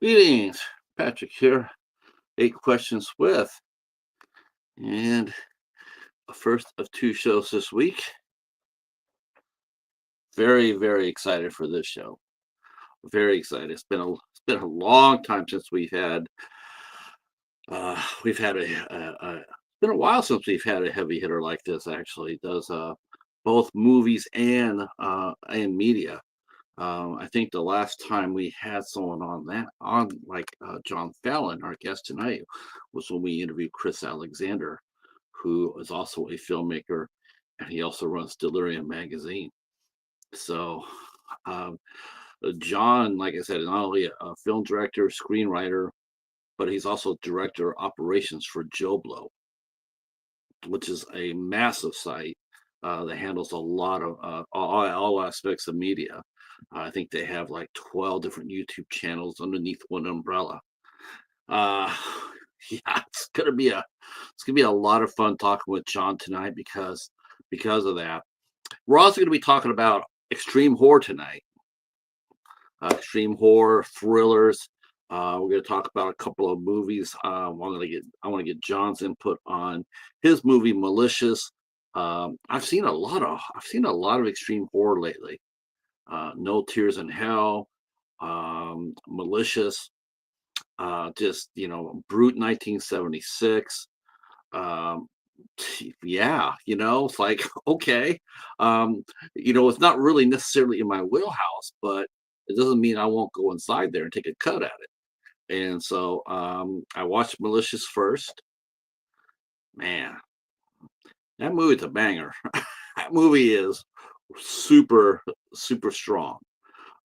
Greetings, Patrick here. 8 questions with, and a first of two shows this week. Very, very excited for this show. Very excited. It's been a long time since we've had it's been a while since we've had a heavy hitter like this. Actually, it does both movies and media. I think the last time we had someone on like John Fallon, our guest tonight, was when we interviewed Chris Alexander, who is also a filmmaker, and he also runs Delirium magazine. So, um, John, like I said, is not only a film director, screenwriter, but he's also director of operations for JoBlo, which is a massive site that handles a lot of all aspects of media. I think they have like 12 different YouTube channels underneath one umbrella. Uh, yeah, it's gonna be a lot of fun talking with John tonight because of that. We're also gonna be talking about extreme horror tonight. Extreme horror thrillers. We're going to talk about a couple of movies. I want to get John's input on his movie Malicious. I've seen a lot of extreme horror lately. No Tears in Hell, Malicious, just Brute 1976. Um, yeah, it's like okay, it's not really necessarily in my wheelhouse, but it doesn't mean I won't go inside there and take a cut at it. And so I watched Malicious first. Man, that movie's a banger. That movie is super, super strong.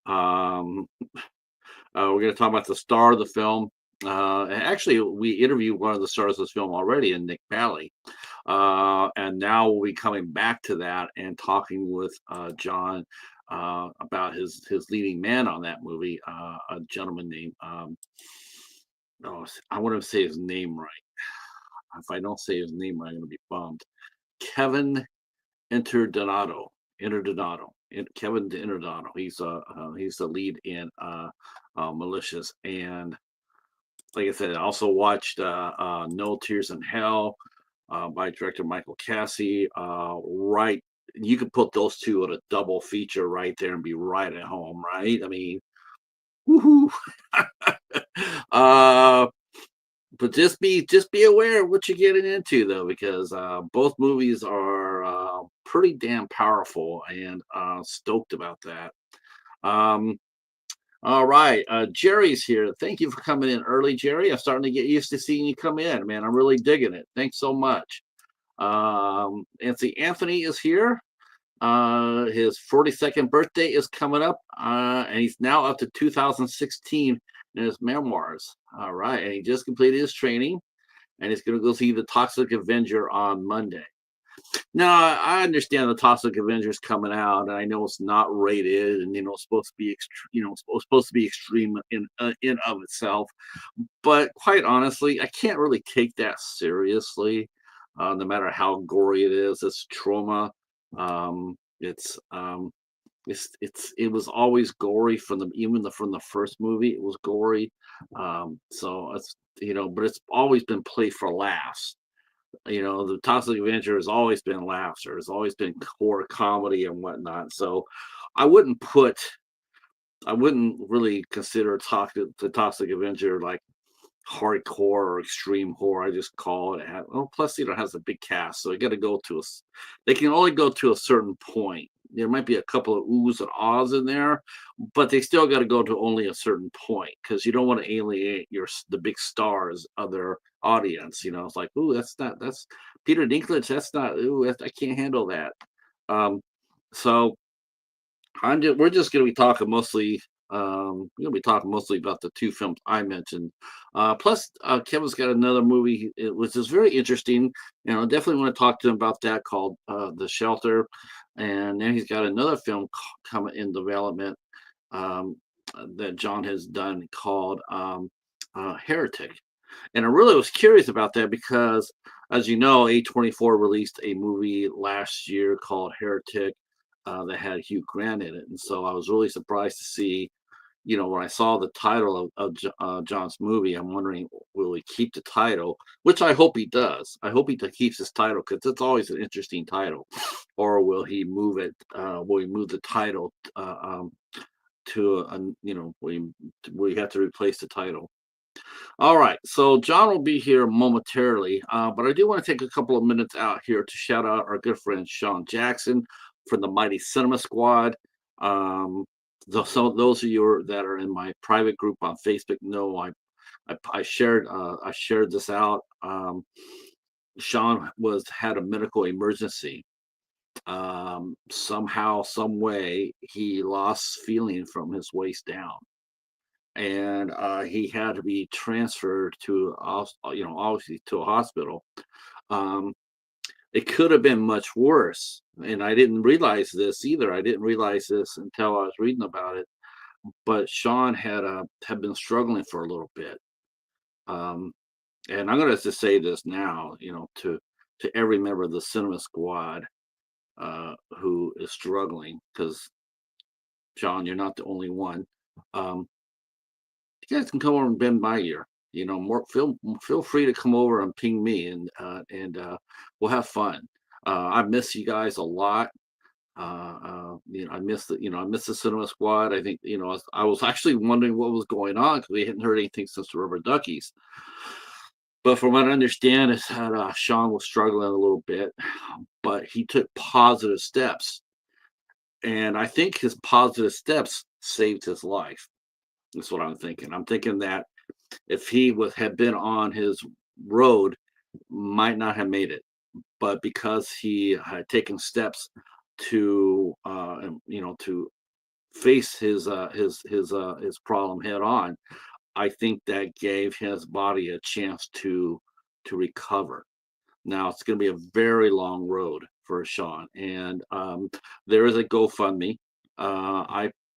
Um, we're going to talk about the star of the film. And actually, we interviewed one of the stars of this film already, in Nick Bally. And now we'll be coming back to that and talking with John about his leading man on that movie, a gentleman named oh, I want to say his name right. If I don't say his name right, I'm going to be bummed. Kevin Interdonato. Kevin Interdonato. He's the lead in Malicious, and like I said, I also watched No Tears in Hell by director Michael Cassie. Right, you could put those two in a double feature right there and be right at home, right? I mean, woohoo! uh, but just be aware of what you're getting into, though, because both movies are pretty damn powerful, and stoked about that. Um, all right, Jerry's here. Thank you for coming in early, Jerry. I'm starting to get used to seeing you come in, man. I'm really digging it. Thanks so much. Anthony is here. His 42nd birthday is coming up, and he's now up to 2016 in his memoirs. All right, and he just completed his training, and he's going to go see the Toxic Avenger on Monday. Now, I understand the Toxic Avengers coming out, and I know it's not rated, and it's supposed to be, supposed to be extreme in of itself. But quite honestly, I can't really take that seriously, no matter how gory it is. It's trauma. It's it was always gory from the first movie. It was gory. So it's but it's always been played for laughs. The Toxic Avenger has always been laughs, or has always been horror comedy and whatnot. So I wouldn't put, I wouldn't really consider the Toxic Avenger like hardcore or extreme horror. I just call it. Well, plus it has a big cast, so you got to go to they can only go to a certain point. There might be a couple of oohs and ahs in there, but they still got to go to only a certain point, because you don't want to alienate the big stars of their audience. It's like, ooh, that's Peter Dinklage. That's not. Ooh, I can't handle that. So we're just going to be talking mostly. We're going to be talking mostly about the two films I mentioned. Plus, Kevin's got another movie, which is very interesting. Definitely want to talk to him about that, called The Shelter. And then he's got another film coming in development, um, that John has done, called Heretic. And I really was curious about that because, as you know, A24 released a movie last year called Heretic, that had Hugh Grant in it. And so I was really surprised to see, when I saw the title of John's movie, I'm wondering, will he keep the title? Which I hope he does. I hope he keeps his title because it's always an interesting title. Or will he move it? Will he move the title to a, will he have to replace the title? All right, so John will be here momentarily, but I do want to take a couple of minutes out here to shout out our good friend Sean Jackson from the Mighty Cinema Squad. Um, so those of you that are in my private group on Facebook know I shared this out. Sean had a medical emergency. Somehow, some way, he lost feeling from his waist down, and he had to be transferred to obviously to a hospital. um, it could have been much worse, and I didn't realize this either. I didn't realize this until I was reading about it, but Sean had been struggling for a little bit. um, and I'm going to just say this now, to every member of the cinema squad who is struggling, because John, you're not the only one. um, you guys can come over and bend my ear. More feel free to come over and ping me, and we'll have fun. I miss you guys a lot. I miss the cinema squad. I think I was actually wondering what was going on because we hadn't heard anything since the Rubber Duckies. But from what I understand, is that Sean was struggling a little bit, but he took positive steps, and I think his positive steps saved his life. That's what I'm thinking. I'm thinking that if he had been on his road, might not have made it. But because he had taken steps to face his problem head on, I think that gave his body a chance to recover. Now it's going to be a very long road for Sean, and there is a GoFundMe.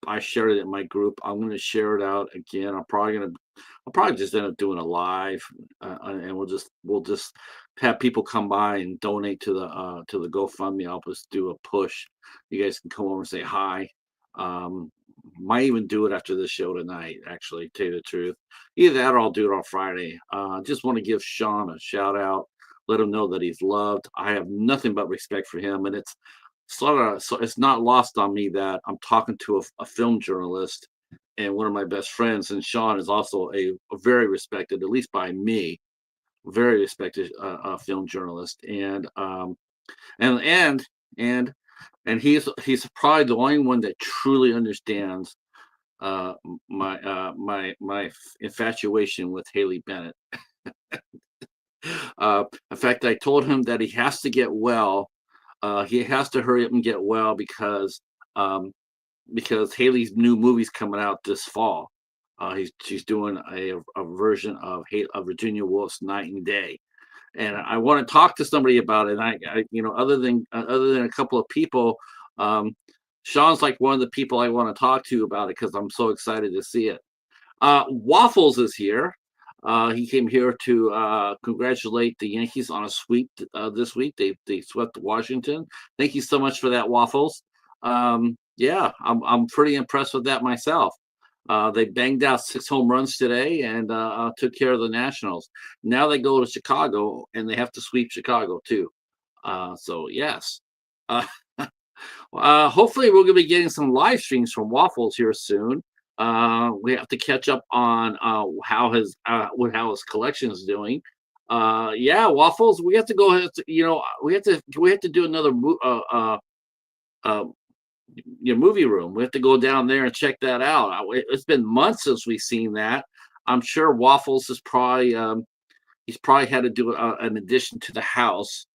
I shared it in my group. I'm going to share it out again. I'll probably just end up doing a live, and we'll just have people come by and donate to the GoFundMe. I'll just do a push. You guys can come over and say hi. Um, might even do it after the show tonight. Actually, to tell you the truth, either that or I'll do it on Friday. Just want to give Sean a shout out, let him know that he's loved. I have nothing but respect for him, and so it's not lost on me that I'm talking to a film journalist and one of my best friends, and Sean is also a very respected, at least by me, very respected film journalist, and and and and he's probably the only one that truly understands my infatuation with Haley Bennett. In fact, I told him that he has to get well. He has to hurry up and get well um, because Haley's new movie's coming out this fall. She's doing a version of Virginia Woolf's Night and Day, and I want to talk to somebody about it. And other than a couple of people, um, Sean's like one of the people I want to talk to about it because I'm so excited to see it. Waffles is here. He came here to congratulate the Yankees on a sweep this week. They swept Washington. Thank you so much for that, Waffles. Yeah, I'm pretty impressed with that myself. They banged out 6 home runs today and took care of the Nationals. Now they go to Chicago and they have to sweep Chicago too. So yes. Uh, Hopefully, we're going to be getting some live streams from Waffles here soon. We have to catch up on how his collection is doing. Yeah, Waffles, we have to go ahead. We have to do another uh, movie room. We have to go down there and check that out. It's been months since we've seen that. I'm sure Waffles is probably he's probably had to do an addition to the house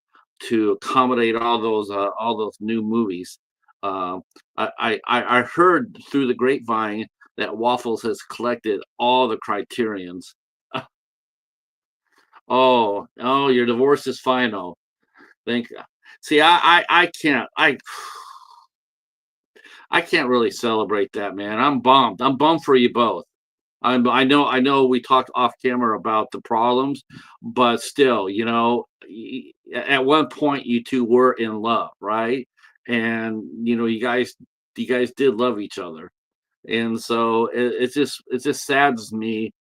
to accommodate all those new movies. Um, I heard through the grapevine that Waffles has collected all the Criterions. Oh, your divorce is final. Thank. See, I can't I can't really celebrate that, man. I'm bummed. I'm bummed for you both. I know we talked off camera about the problems, but still, at one point you two were in love, right? And you guys did love each other, And so it just saddens me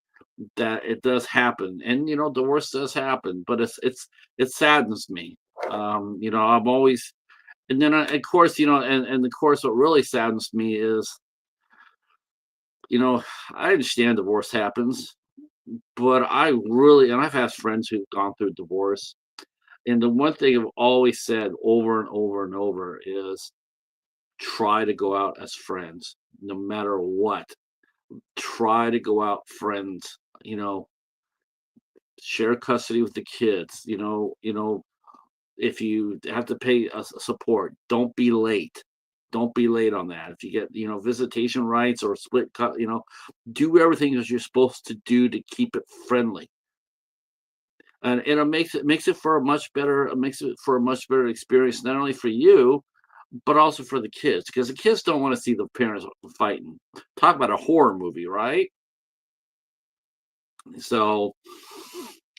that it does happen. And divorce does happen, but it saddens me. I'm always, and then of course, and of course, what really saddens me is, I understand divorce happens, but I've had friends who've gone through divorce, and the one thing I've always said over and over and over is try to go out as friends, no matter what. Try to go out friends, share custody with the kids, if you have to pay support, don't be late. Don't be late on that. If you get, visitation rights or split cut, do everything as you're supposed to do to keep it friendly. And it makes it for a much better experience, not only for you, but also for the kids, because the kids don't want to see the parents fighting. Talk about a horror movie, right? So,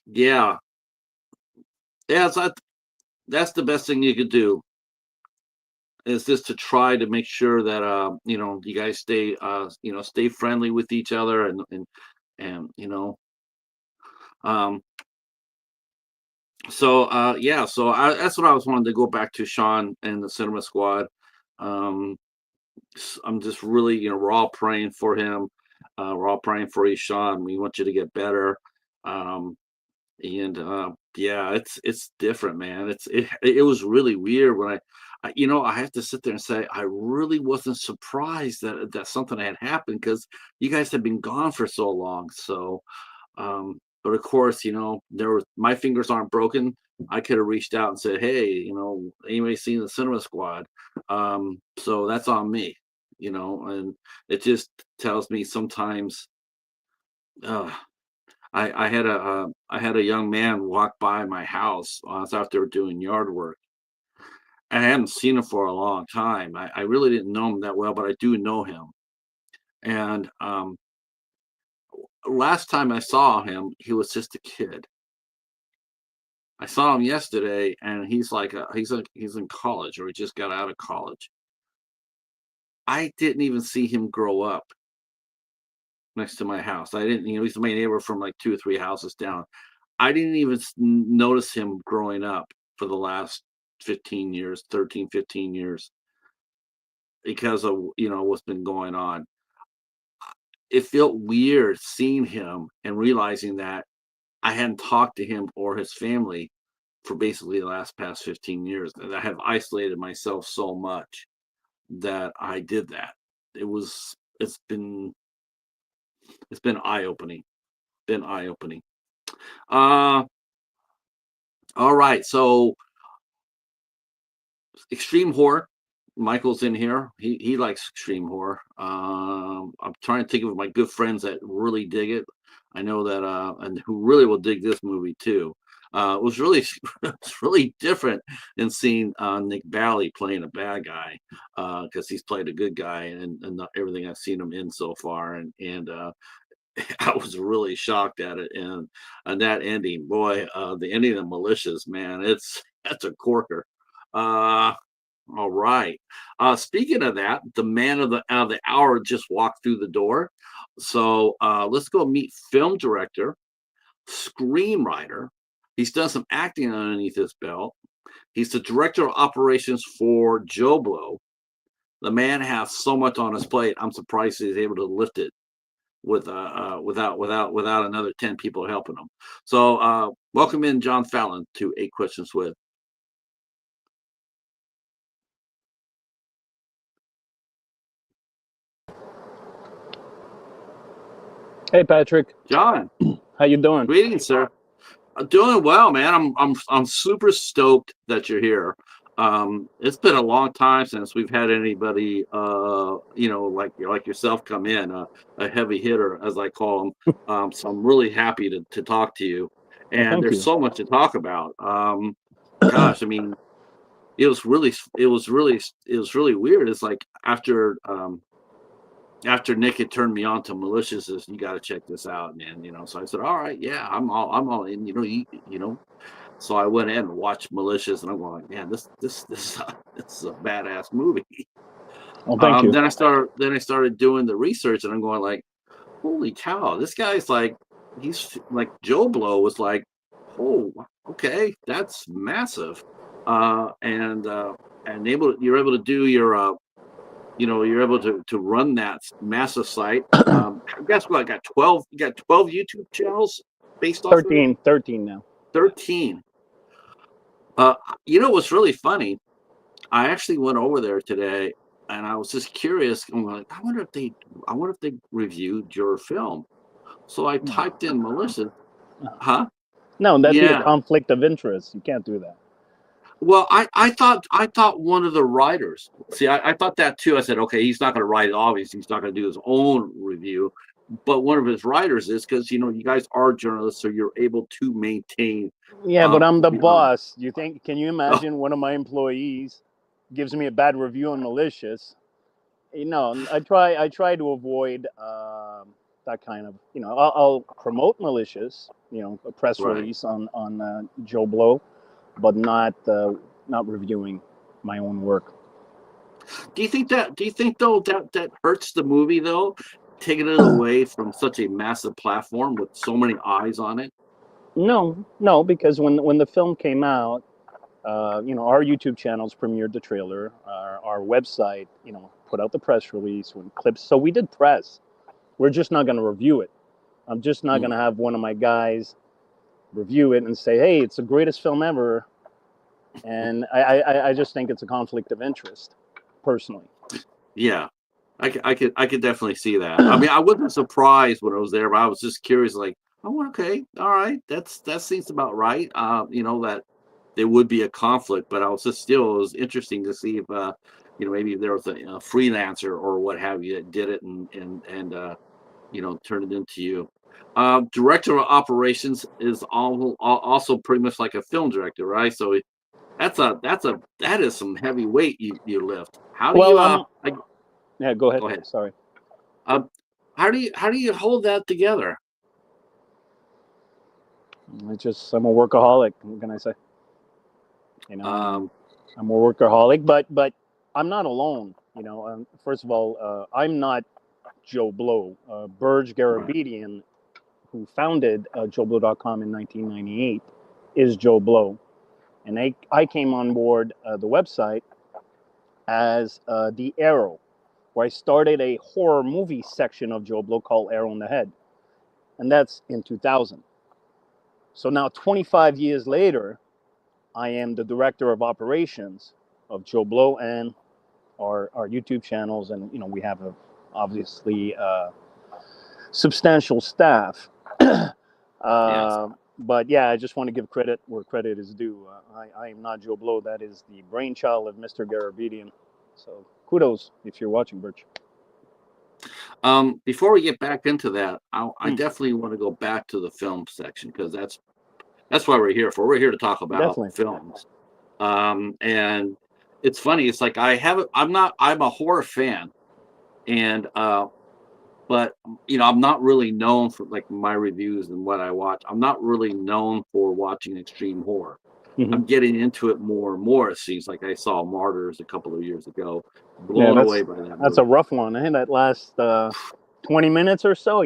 yeah, yeah, so that's the best thing you could do, is just to try to make sure that you guys stay friendly with each other, and um that's what I was wanting to go back to Sean and the Cinema Squad. um I'm just really, we're all praying for him. We're all praying for you, Sean. We want you to get better. um and yeah, it's different, man. It was really weird when I have to sit there and say I really wasn't surprised that something had happened, because you guys have been gone for so long. So, but of course, my fingers aren't broken. I could have reached out and said, hey, anybody seen the Cinema Squad? So that's on me, and it just tells me sometimes. Uh, I had a young man walk by my house. I was out there doing yard work. I hadn't seen him for a long time. I really didn't know him that well, but I do know him. And last time I saw him, he was just a kid. I saw him yesterday, and he's in college, or he just got out of college. I didn't even see him grow up next to my house. I didn't, he's my neighbor from like 2 or 3 houses down. I didn't even notice him growing up for the last 15 years, 13, 15 years, because of, what's been going on. It felt weird seeing him and realizing that I hadn't talked to him or his family for basically the past 15 years. That I have isolated myself so much that I did that. It was, it's been eye opening, been eye opening. Uh, all right. So extreme horror. Michael's in here. He likes extreme horror. I'm trying to think of my good friends that really dig it. I know that and who really will dig this movie too. It was really it's really different than seeing Nick Bally playing a bad guy, because he's played a good guy and everything I've seen him in so far, and I was really shocked at it, and that ending, boy, the ending of Malicious, man, that's a corker. Uh, all right. Speaking of that, the man of the hour just walked through the door. So let's go meet film director, screenwriter. He's done some acting underneath his belt. He's the director of operations for JoBlo. The man has so much on his plate. I'm surprised he's able to lift it without another 10 people helping him. So welcome in John Fallon to 8 Questions With. Hey Patrick, John, how you doing? greetings, sir. I'm doing well, man. I'm super stoked that you're here. It's been a long time since we've had anybody, like yourself come in, a heavy hitter, as I call them. So I'm really happy to talk to you. Well, And thank there's you. so much to talk about. Gosh, I mean, it was really weird. It's like after Nick had turned me on to Malicious, says, you got to check this out, man. So I said, all right, yeah, I'm all in. So I went in and watched Malicious, and I'm going, man, this is a badass movie. Oh, thank you. Then I started doing the research, and I'm going like, holy cow, this guy's like, he's like JoBlo was like, oh, okay, that's massive. And you're able to do your you're able to run that massive site. Guess what? I got 12. You got 12 YouTube channels based off of it. 13 now. 13. Uh, what's really funny? I actually went over there today, and I was just curious. I'm like, I wonder if they reviewed your film. So I typed in Malicious. Huh? No, that'd be a Yeah. conflict of interest. You can't do that. Well, I thought one of the writers. See, I thought that too. I said, okay, he's not going to write it. Obviously, he's not going to do his own review. But one of his writers is because you guys are journalists, so you're able to maintain. Yeah, but I'm the you know, boss. Can you imagine one of my employees gives me a bad review on Malicious? I try to avoid that kind of, I'll promote Malicious, a press right. release on JoBlo, but not reviewing my own work. Do you think though that hurts the movie though, taking it away from such a massive platform with so many eyes on it? No, because when the film came out, our YouTube channels premiered the trailer. Our website, put out the press release when clips. So we did press. We're just not going to review it. I'm just not going to have one of my guys review it and say, "Hey, it's the greatest film ever." And I just think it's a conflict of interest, personally. Yeah, I could definitely see that. I mean, I wasn't surprised when I was there, but I was just curious, like, oh, okay, all right, that seems about right. That there would be a conflict, but I was just still, it was interesting to see if maybe there was a freelancer or what have you that did it and turn it into you. Director of operations is also pretty much like a film director, right? So that is some heavy weight you lift. How do Well, you yeah. Go ahead. go ahead? Sorry. How do you hold that together? I'm a workaholic. What can I say? Um, I'm a workaholic, but I'm not alone. First of all, I'm not JoBlo. Burge right. Garabedian, who founded JoBlo.com in 1998, is JoBlo. And I came on board the website as the Arrow, where I started a horror movie section of JoBlo called Arrow in the Head. And that's in 2000. So now, 25 years later, I am the director of operations of JoBlo and our YouTube channels. And, we have obviously substantial staff. Yes. But yeah, I just want to give credit where credit is due. I am not JoBlo. That is the brainchild of Mr. Garabedian. So kudos if you're watching, Birch. Before we get back into that, I definitely want to go back to the film section because that's why we're here for. We're here to talk about Definitely. films. And it's funny. It's like I'm a horror fan, and but I'm not really known for like my reviews and what I watch. I'm not really known for watching extreme horror. Mm-hmm. I'm getting into it more and more. It seems like I saw Martyrs a couple of years ago. Yeah, Blown away by that movie. that's a rough one. Eh? That last 20 minutes or so.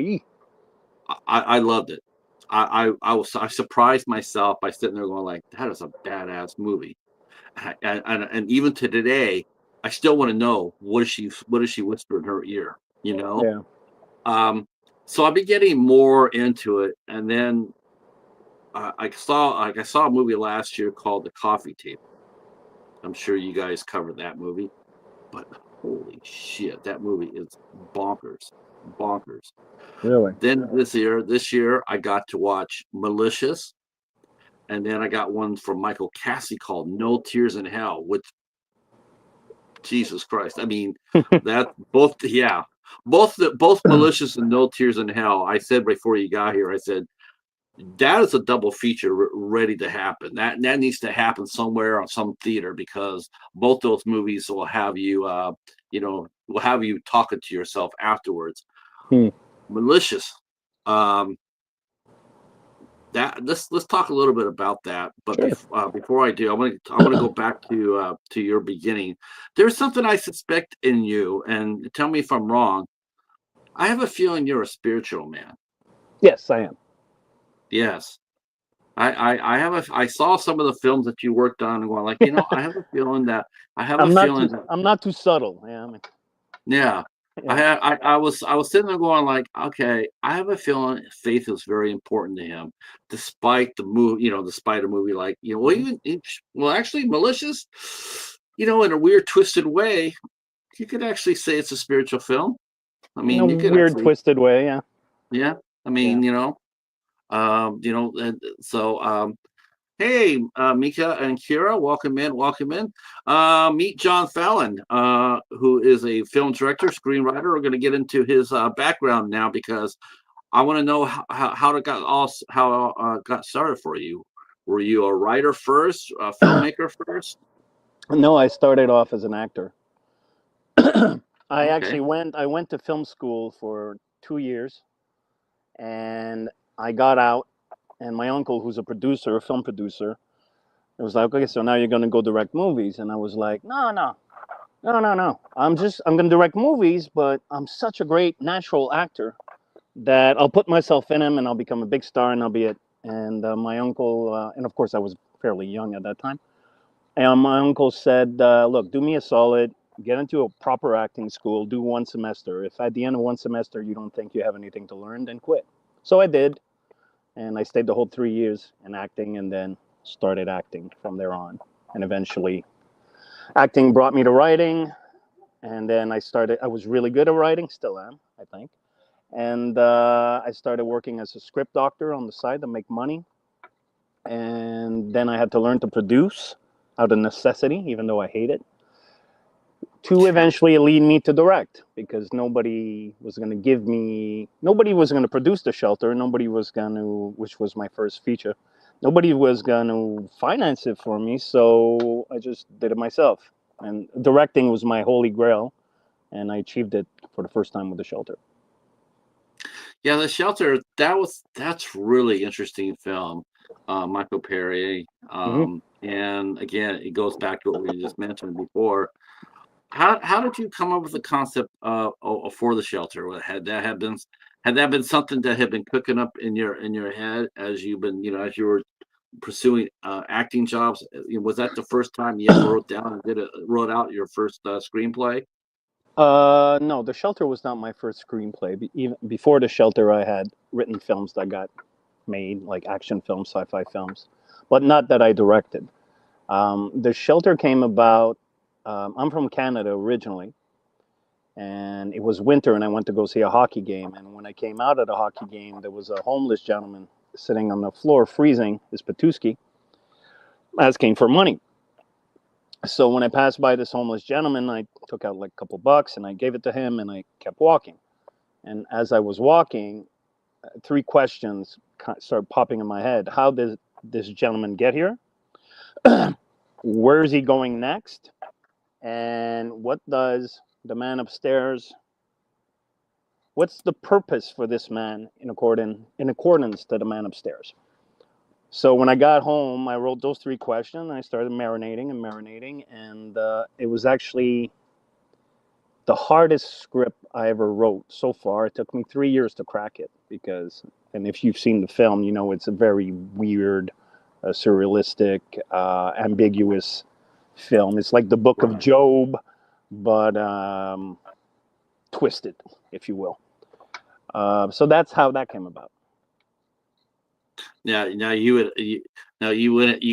I loved it. I surprised myself by sitting there going like, that is a badass movie. And even to today, I still want to know what does she whisper in her ear, Yeah. So I've been getting more into it, and then I saw a movie last year called The Coffee Table. I'm sure you guys covered that movie, but holy shit, that movie is bonkers. Really? Then this year I got to watch Malicious, and then I got one from Michael Cassie called No Tears in Hell, which Jesus Christ. I mean, that both Malicious and No Tears in Hell. I said before you got here, I said that is a double feature ready to happen. That needs to happen somewhere on some theater because both those movies will have you talking to yourself afterwards. Malicious. let's talk a little bit about that. But Sure. before I do, I'm gonna go back to your beginning. There's something I suspect in you, and tell me if I'm wrong. I have a feeling you're a spiritual man. Yes, I am. Yes. I have I saw some of the films that you worked on and going like, I have a feeling that I have a feeling that I'm not too subtle. Yeah, yeah. yeah. I was sitting there going like, okay, I have a feeling faith is very important to him, despite the movie, despite a movie like, well, Mhm. well, actually, Malicious, in a weird, twisted way, you could actually say it's a spiritual film. I In a mean, you could weird, actually, twisted way. Yeah, yeah. I yeah. mean, and so hey, Mika and Kira, welcome in, welcome in. Meet John Fallon, who is a film director, screenwriter. We're going to get into his background now because I want to know how it got got started for you. Were you a writer first, a filmmaker first? No, I started off as an actor. Okay. I went to film school for 2 years, and I got out. And my uncle, who's a producer, a film producer, it was like, okay, so now you're going to go direct movies. And I was like, no. I'm going to direct movies, but I'm such a great natural actor that I'll put myself in them and I'll become a big star and I'll be it. And my uncle, and of course I was fairly young at that time. And my uncle said, look, do me a solid, get into a proper acting school, do 1 semester. If at the end of 1 semester you don't think you have anything to learn, then quit. So I did. And I stayed the whole 3 years in acting and then started acting from there on. And eventually, acting brought me to writing. And then I was really good at writing, still am, I think. And I started working as a script doctor on the side to make money. And then I had to learn to produce out of necessity, even though I hate it, to Yeah. eventually lead me to direct because nobody was going to produce the shelter. Nobody was going to, which was my first feature, nobody was going to finance it for me. So I just did it myself. And directing was my holy grail. And I achieved it for the first time with the shelter. Yeah, The Shelter, that's really interesting film. Michael Perry. Hmm. And again, it goes back to what we just mentioned before. How did you come up with the concept for The Shelter? Had that been something that had been cooking up in your head as you've been, as you were pursuing acting jobs? Was that the first time you ever wrote out your first screenplay? No, The Shelter was not my first screenplay. Even before The Shelter, I had written films that got made, like action films, sci-fi films, but not that I directed. The Shelter came about. I'm from Canada originally, and it was winter, and I went to go see a hockey game. And when I came out of the hockey game, there was a homeless gentleman sitting on the floor, freezing his Patuski, asking for money. So when I passed by this homeless gentleman, I took out like a couple bucks and I gave it to him, and I kept walking. And as I was walking, three questions started popping in my head. How did this gentleman get here? Where is he going next? And what does the man upstairs? What's the purpose for this man in accordance to the man upstairs? So when I got home, I wrote those three questions. And I started marinating, and it was actually the hardest script I ever wrote so far. It took me 3 years to crack it because, and if you've seen the film, you know it's a very weird, surrealistic, ambiguous film. It's like the Book of Right. Job, but twisted, if you will. So that's how that came about. Now you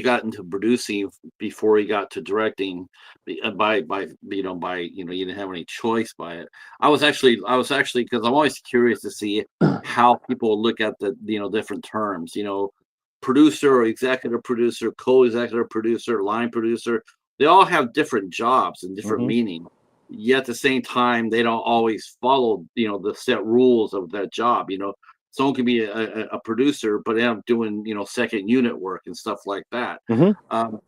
got into producing before you got to directing by you didn't have any choice by it. I was actually because I'm always curious to see how people look at the different terms, producer or executive producer, co-executive producer, line producer. They all have different jobs and different Hmm. meaning. Yet at the same time, they don't always follow the set rules of that job. Someone can be a producer, but end up doing second unit work and stuff like that. Hmm. Um,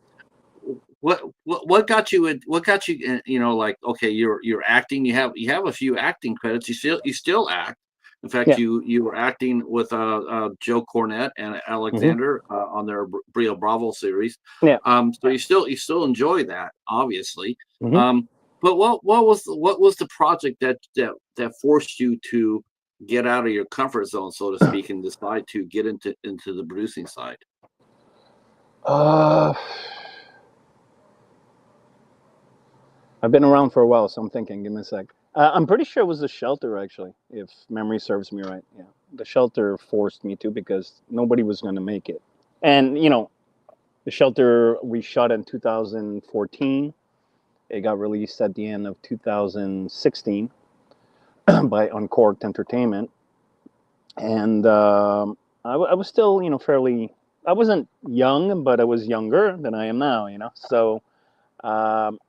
what got you in, what got you in, like okay, you're acting. You have a few acting credits. You still act. In fact, Yeah. you were acting with Joe Cornette and Hmm. Alexander on their Brio Bravo series. Yeah. So you still enjoy that, obviously. Hmm. Um, but what was the project that forced you to get out of your comfort zone, so to speak, and decide to get into the producing side? Uh, I've been around for a while, so I'm thinking. Give me a sec. I'm pretty sure it was The Shelter, actually, if memory serves me right. Yeah, The Shelter forced me to because nobody was going to make it. And The Shelter we shot in 2014. It got released at the end of 2016 by Uncorked Entertainment, and I was still, fairly. I wasn't young, but I was younger than I am now. So. Um,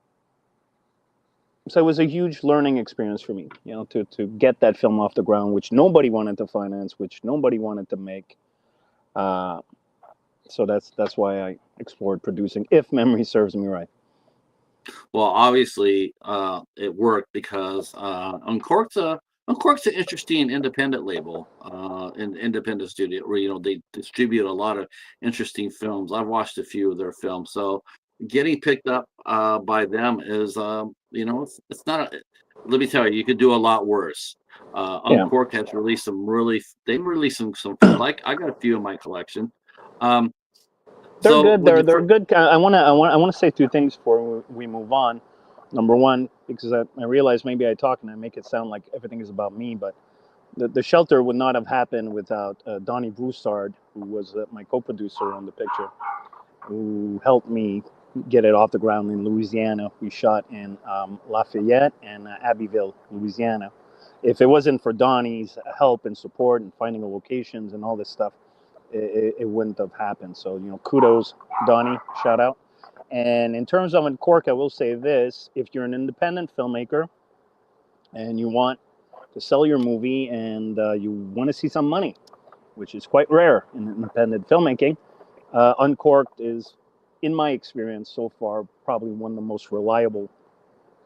so it was a huge learning experience for me, to get that film off the ground, which nobody wanted to finance, which nobody wanted to make. Uh, so that's why I explored producing, if memory serves me right. Well, obviously, it worked because Uncorked's an interesting independent label, an independent studio where they distribute a lot of interesting films. I've watched a few of their films, so getting picked up by them is, it's not. Let me tell you, you could do a lot worse. Yeah, Uncorked has released some really. They released some films. I got a few in my collection. Um, they're so good. when They're you they're good. I want to say two things before we move on. Number one, because I realize maybe I talk and I make it sound like everything is about me, but the Shelter would not have happened without Donnie Broussard, who was my co-producer on the picture, who helped me get it off the ground in Louisiana. We shot in Lafayette and Abbeville, Louisiana. If it wasn't for Donnie's help and support and finding the locations and all this stuff, it wouldn't have happened. So, kudos, Donnie, shout out. And in terms of Cork, I will say this: if you're an independent filmmaker and you want to sell your movie and you want to see some money, which is quite rare in independent filmmaking, Uncorked is, in my experience so far, probably one of the most reliable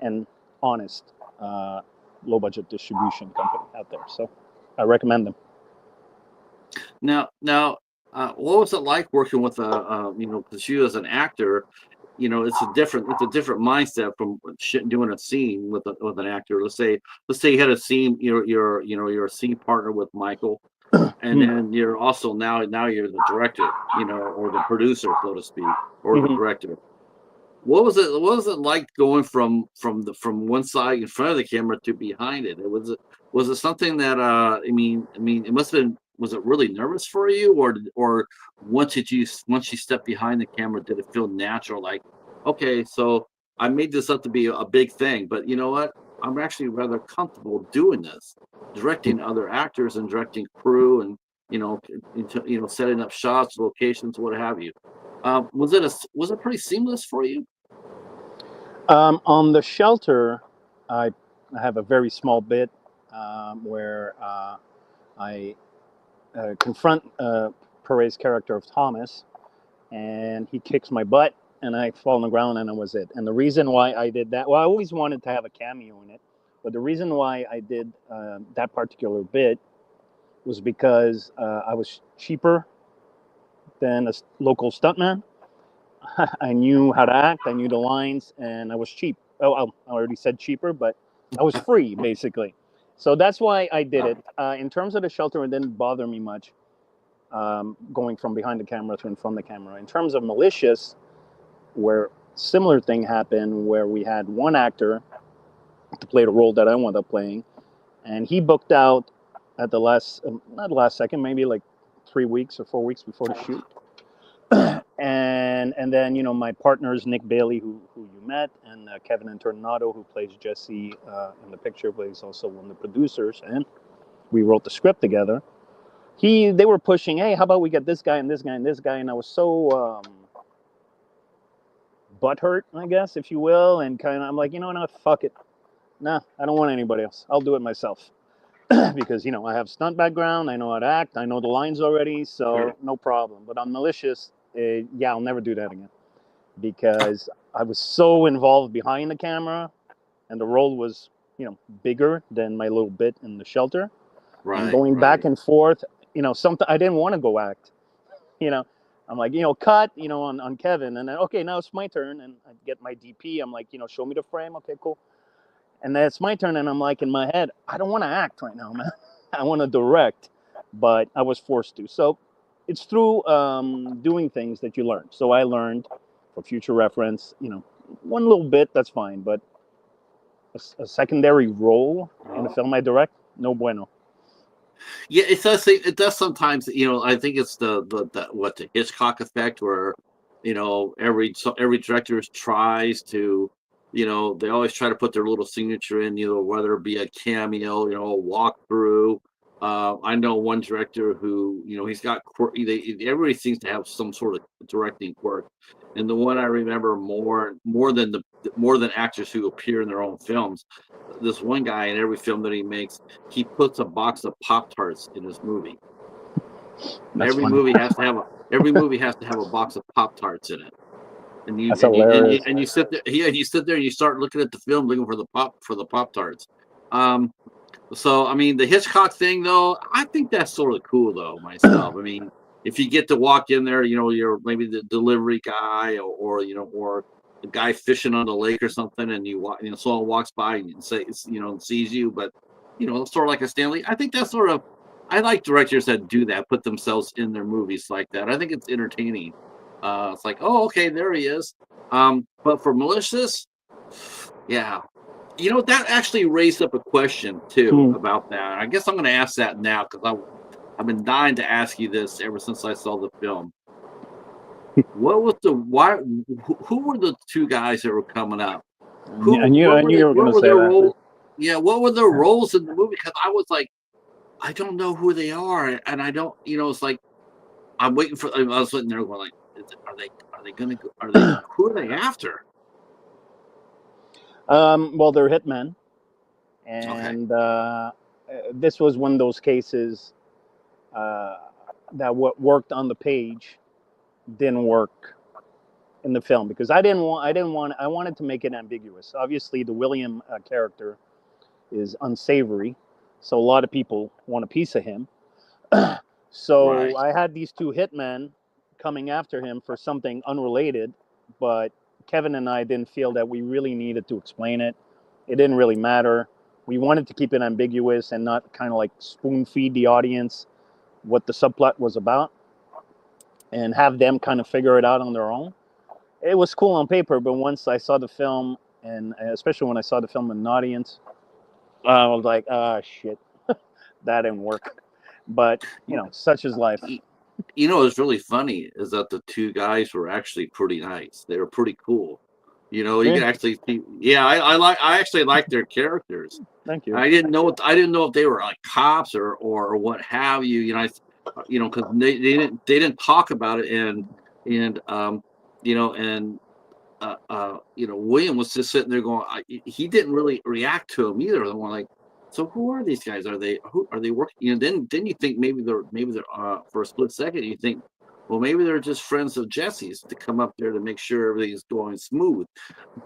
and honest low budget distribution company out there. So I recommend them. What was it like working with because you as an actor, it's a different mindset from doing a scene with an actor. Let's say you had a scene, you're a scene partner with Michael, and Mm. then you're also now you're the director, or the producer, so to speak, or the Hmm. director. What was it like going from one side in front of the camera to behind it? Was it something that it must have been, was it really nervous for you, or once you step behind the camera, did it feel natural, like, okay, so I made this up to be a big thing, but you know what? I'm actually rather comfortable doing this, directing other actors and directing crew, and setting up shots, locations, what have you. Was it pretty seamless for you? On The Shelter, I, I have a very small bit where I confront Perez's character of Thomas, and he kicks my butt, and I fall on the ground, and that was it. And the reason why I did that, well, I always wanted to have a cameo in it, but the reason why I did that particular bit was because I was cheaper than a local stuntman. I knew how to act, I knew the lines, and I was cheap. Oh, I already said cheaper, but I was free basically. So that's why I did it. In terms of The Shelter, it didn't bother me much going from behind the camera to in front of the camera. In terms of Malicious, where similar thing happened, where we had one actor to play the role that I wound up playing, and he booked out at the last, not last second, maybe like 3 weeks or 4 weeks before the shoot. And then my partners Nick Bailey, who you met, and Kevin Internato, who plays Jesse in the picture, but he's also one of the producers, and we wrote the script together. They were pushing, hey, how about we get this guy and this guy and this guy, and I was so butthurt, I guess, if you will, and kind of I'm like, no, fuck it, nah, I don't want anybody else. I'll do it myself because I have stunt background, I know how to act, I know the lines already, Sure. so no problem. But on Malicious, yeah, I'll never do that again because I was so involved behind the camera, and the role was bigger than my little bit in The Shelter. and Right, going back right. and forth. Something I didn't want to go act. You know, I'm like, cut. On Kevin, and then okay, now it's my turn, and I get my DP. I'm like, show me the frame. Okay, cool. And then it's my turn, and I'm like in my head, I don't want to act right now, man. I want to direct, but I was forced to. So it's through doing things that you learn. So I learned for future reference, one little bit, that's fine, but a secondary role in a Oh. film I direct, no bueno. Yeah, it does. It does sometimes. I think it's the Hitchcock effect, where every director tries to, they always try to put their little signature in. Whether it be a cameo, a walkthrough. I know one director who, he's got everybody seems to have some sort of directing quirk, and the one I remember more than actors who appear in their own films. This one guy in every film that he makes, he puts a box of Pop Tarts in his movie. That's Every funny. movie has to have a box of Pop Tarts in it. And That's you and you and you, hilarious. and you sit there, yeah, you sit there and you start looking at the film, looking for the Pop Tarts. Um, so I mean, the Hitchcock thing, though, I think that's sort of cool, though, myself. I mean, if you get to walk in there, you're maybe the delivery guy, or the guy fishing on the lake or something, and someone walks by and sees you, but sort of like a Stanley. I think that's sort of, I like directors that do that, put themselves in their movies like that. I think it's entertaining. It's like, oh, okay, there he is. But for Malicious, yeah, that actually raised up a question too Hmm. about that. I guess I'm going to ask that now, because I've been dying to ask you this ever since I saw the film. What was the why? Who were the two guys that were coming up? I knew, I knew you were going What to were say their that. roles? Yeah, what were their roles in the movie? Because I was like, I don't know who they are, and I don't. It's like I'm waiting for. I was sitting there going like, are they going to go? Who are they after? Well, they're hitmen, Okay, and this was one of those cases uh, that what worked on the page didn't work in the film because I wanted to make it ambiguous. Obviously, the William character is unsavory, so a lot of people want a piece of him. So right. I had these two hitmen coming after him for something unrelated, but Kevin and I didn't feel that we really needed to explain it. It didn't really matter. We wanted to keep it ambiguous and not kind of like spoon feed the audience what the subplot was about and have them kind of figure it out on their own. It was cool on paper, but once I saw the film, and especially when I saw the film in an audience, I was like, ah, shit, that didn't work. But, such is life. What's really funny is that the two guys were actually pretty nice. They were pretty cool. You Yeah, could actually see. Yeah, I actually like their characters. thank you. I didn't know if they were like cops or what have you. Because they didn't talk about it, and and William was just sitting there going, he didn't really react to him either. I'm like, so who are these guys? Who are they working? Then you think maybe they're for a split second you think, well, maybe they're just friends of Jesse's to come up there to make sure everything's going smooth.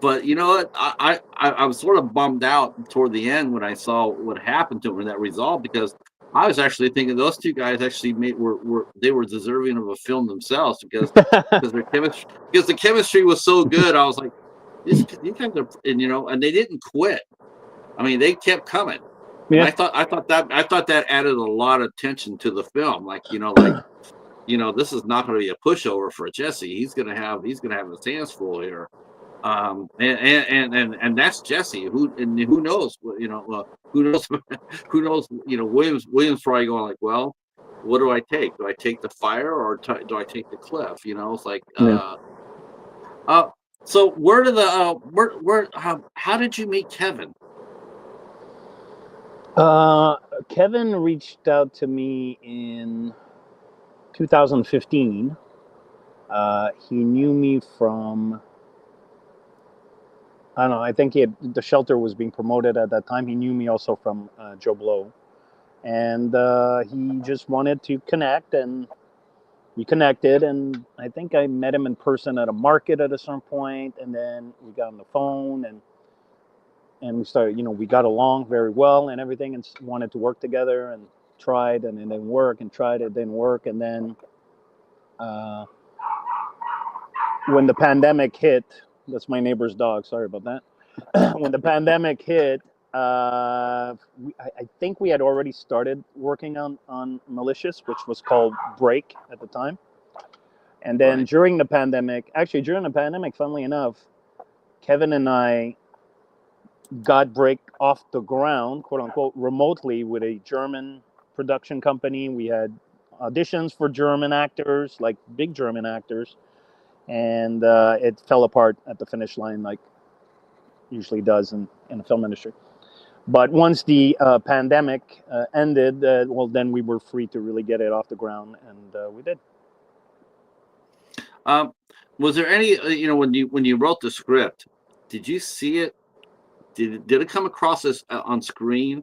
But you know what? I was sort of bummed out toward the end when I saw what happened to him in that resolve, because I was actually thinking those two guys actually were deserving of a film themselves, because the chemistry was so good. I was like, these guys are, and they didn't quit. I mean, they kept coming, and Yeah. I thought that added a lot of tension to the film. Like, this is not going to be a pushover for Jesse. He's gonna have his hands full here. And that's Jesse. Who knows? Who knows? Who knows? Williams probably going like, well, what do I take? Do I take the fire, or do I take the cliff? It's like, Yeah. uh, so where did the how did you meet Kevin? Uh, Kevin reached out to me in 2015. He knew me from, I don't know, I think the shelter was being promoted at that time. He knew me also from JoBlo. And he just wanted to connect, and we connected. And I think I met him in person at a market at a certain point, and then we got on the phone, and we started, we got along very well and everything, and wanted to work together. And tried and it didn't work, and tried it didn't work, and then uh, when the pandemic hit, that's my neighbor's dog. Sorry about that. When the pandemic hit, I think we had already started working on Malicious, which was called Break at the time. And then Right. during the pandemic, funnily enough, Kevin and I got Break off the ground, quote unquote, remotely with a German production company. We had auditions for German actors, like big German actors, and it fell apart at the finish line, like usually does in the film industry. But once the pandemic ended, well, then we were free to really get it off the ground, and we did. Um, was there any, when you wrote the script, did you see it? Did it come across as on screen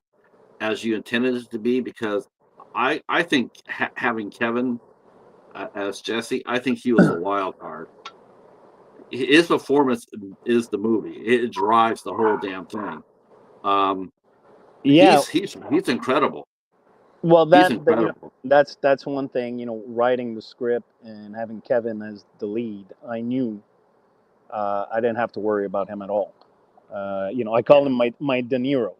as you intended it to be? Because I think having Kevin as Jesse, I think he was a wild card. His performance is the movie. It drives the whole damn thing. Um, Yeah, he's incredible. well, He's that incredible. that's one thing. Writing the script and having Kevin as the lead, I knew I didn't have to worry about him at all. I call Yeah. him my De Niro.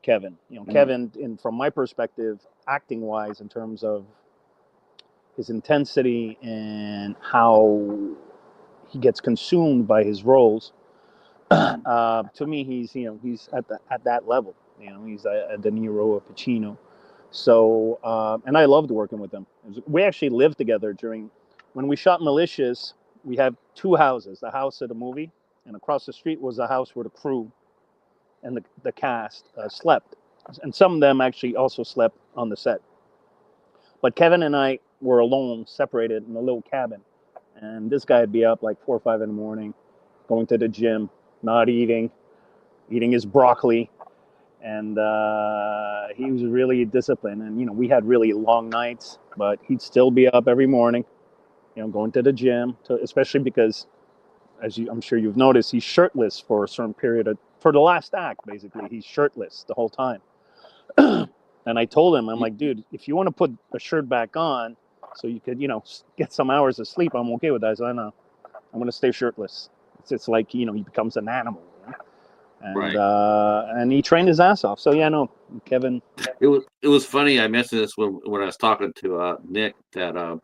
Kevin. Mm. Kevin, from my perspective, acting wise, in terms of his intensity and how he gets consumed by his roles. Mm. To me, he's at that level. He's a De Niro, a Pacino. So, and I loved working with him. We actually lived together during when we shot Malicious. We have two houses: the house of the movie, and across the street was the house where the crew and the cast slept. And some of them actually also slept on the set. But Kevin and I were alone, separated in a little cabin. And this guy would be up like 4 or 5 in the morning, going to the gym, not eating his broccoli, and he was really disciplined. And we had really long nights, but he'd still be up every morning, going to the gym. Especially because, I'm sure you've noticed, he's shirtless for a certain period for the last act. Basically, he's shirtless the whole time. And I told him, I'm Y- like, dude, if you want to put a shirt back on, so you could, get some hours of sleep, I'm okay with that. So I know I'm going to stay shirtless. It's like he becomes an animal. Right. And he trained his ass off. So yeah, no, Kevin. It was funny. I mentioned this when I was talking to Nick that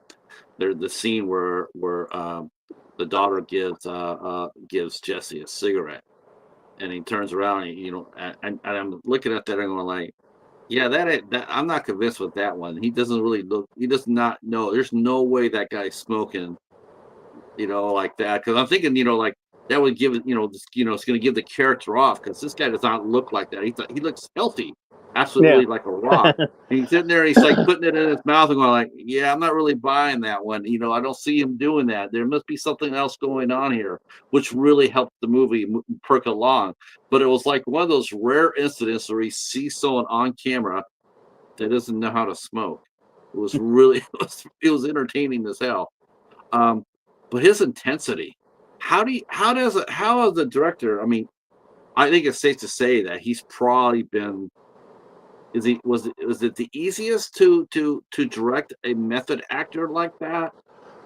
there's the scene where the daughter gives Jesse a cigarette, and he turns around and and I'm looking at that and going like, yeah, that I'm not convinced with that one. He doesn't really look. He does not know. There's no way that guy's smoking, like that. Because I'm thinking, like that would give it, it's going to give the character off because this guy does not look like that. He looks healthy, Yeah. absolutely like a rock. And he's sitting there, he's like putting it in his mouth and going like, yeah, I'm not really buying that one. I don't see him doing that. There must be something else going on here, which really helped the movie perk along. But it was like one of those rare incidents where he sees someone on camera that doesn't know how to smoke. It was really it was entertaining as hell. Um, but his intensity, how as a director, I mean, I think it's safe to say that he's probably been was it the easiest to direct a method actor like that?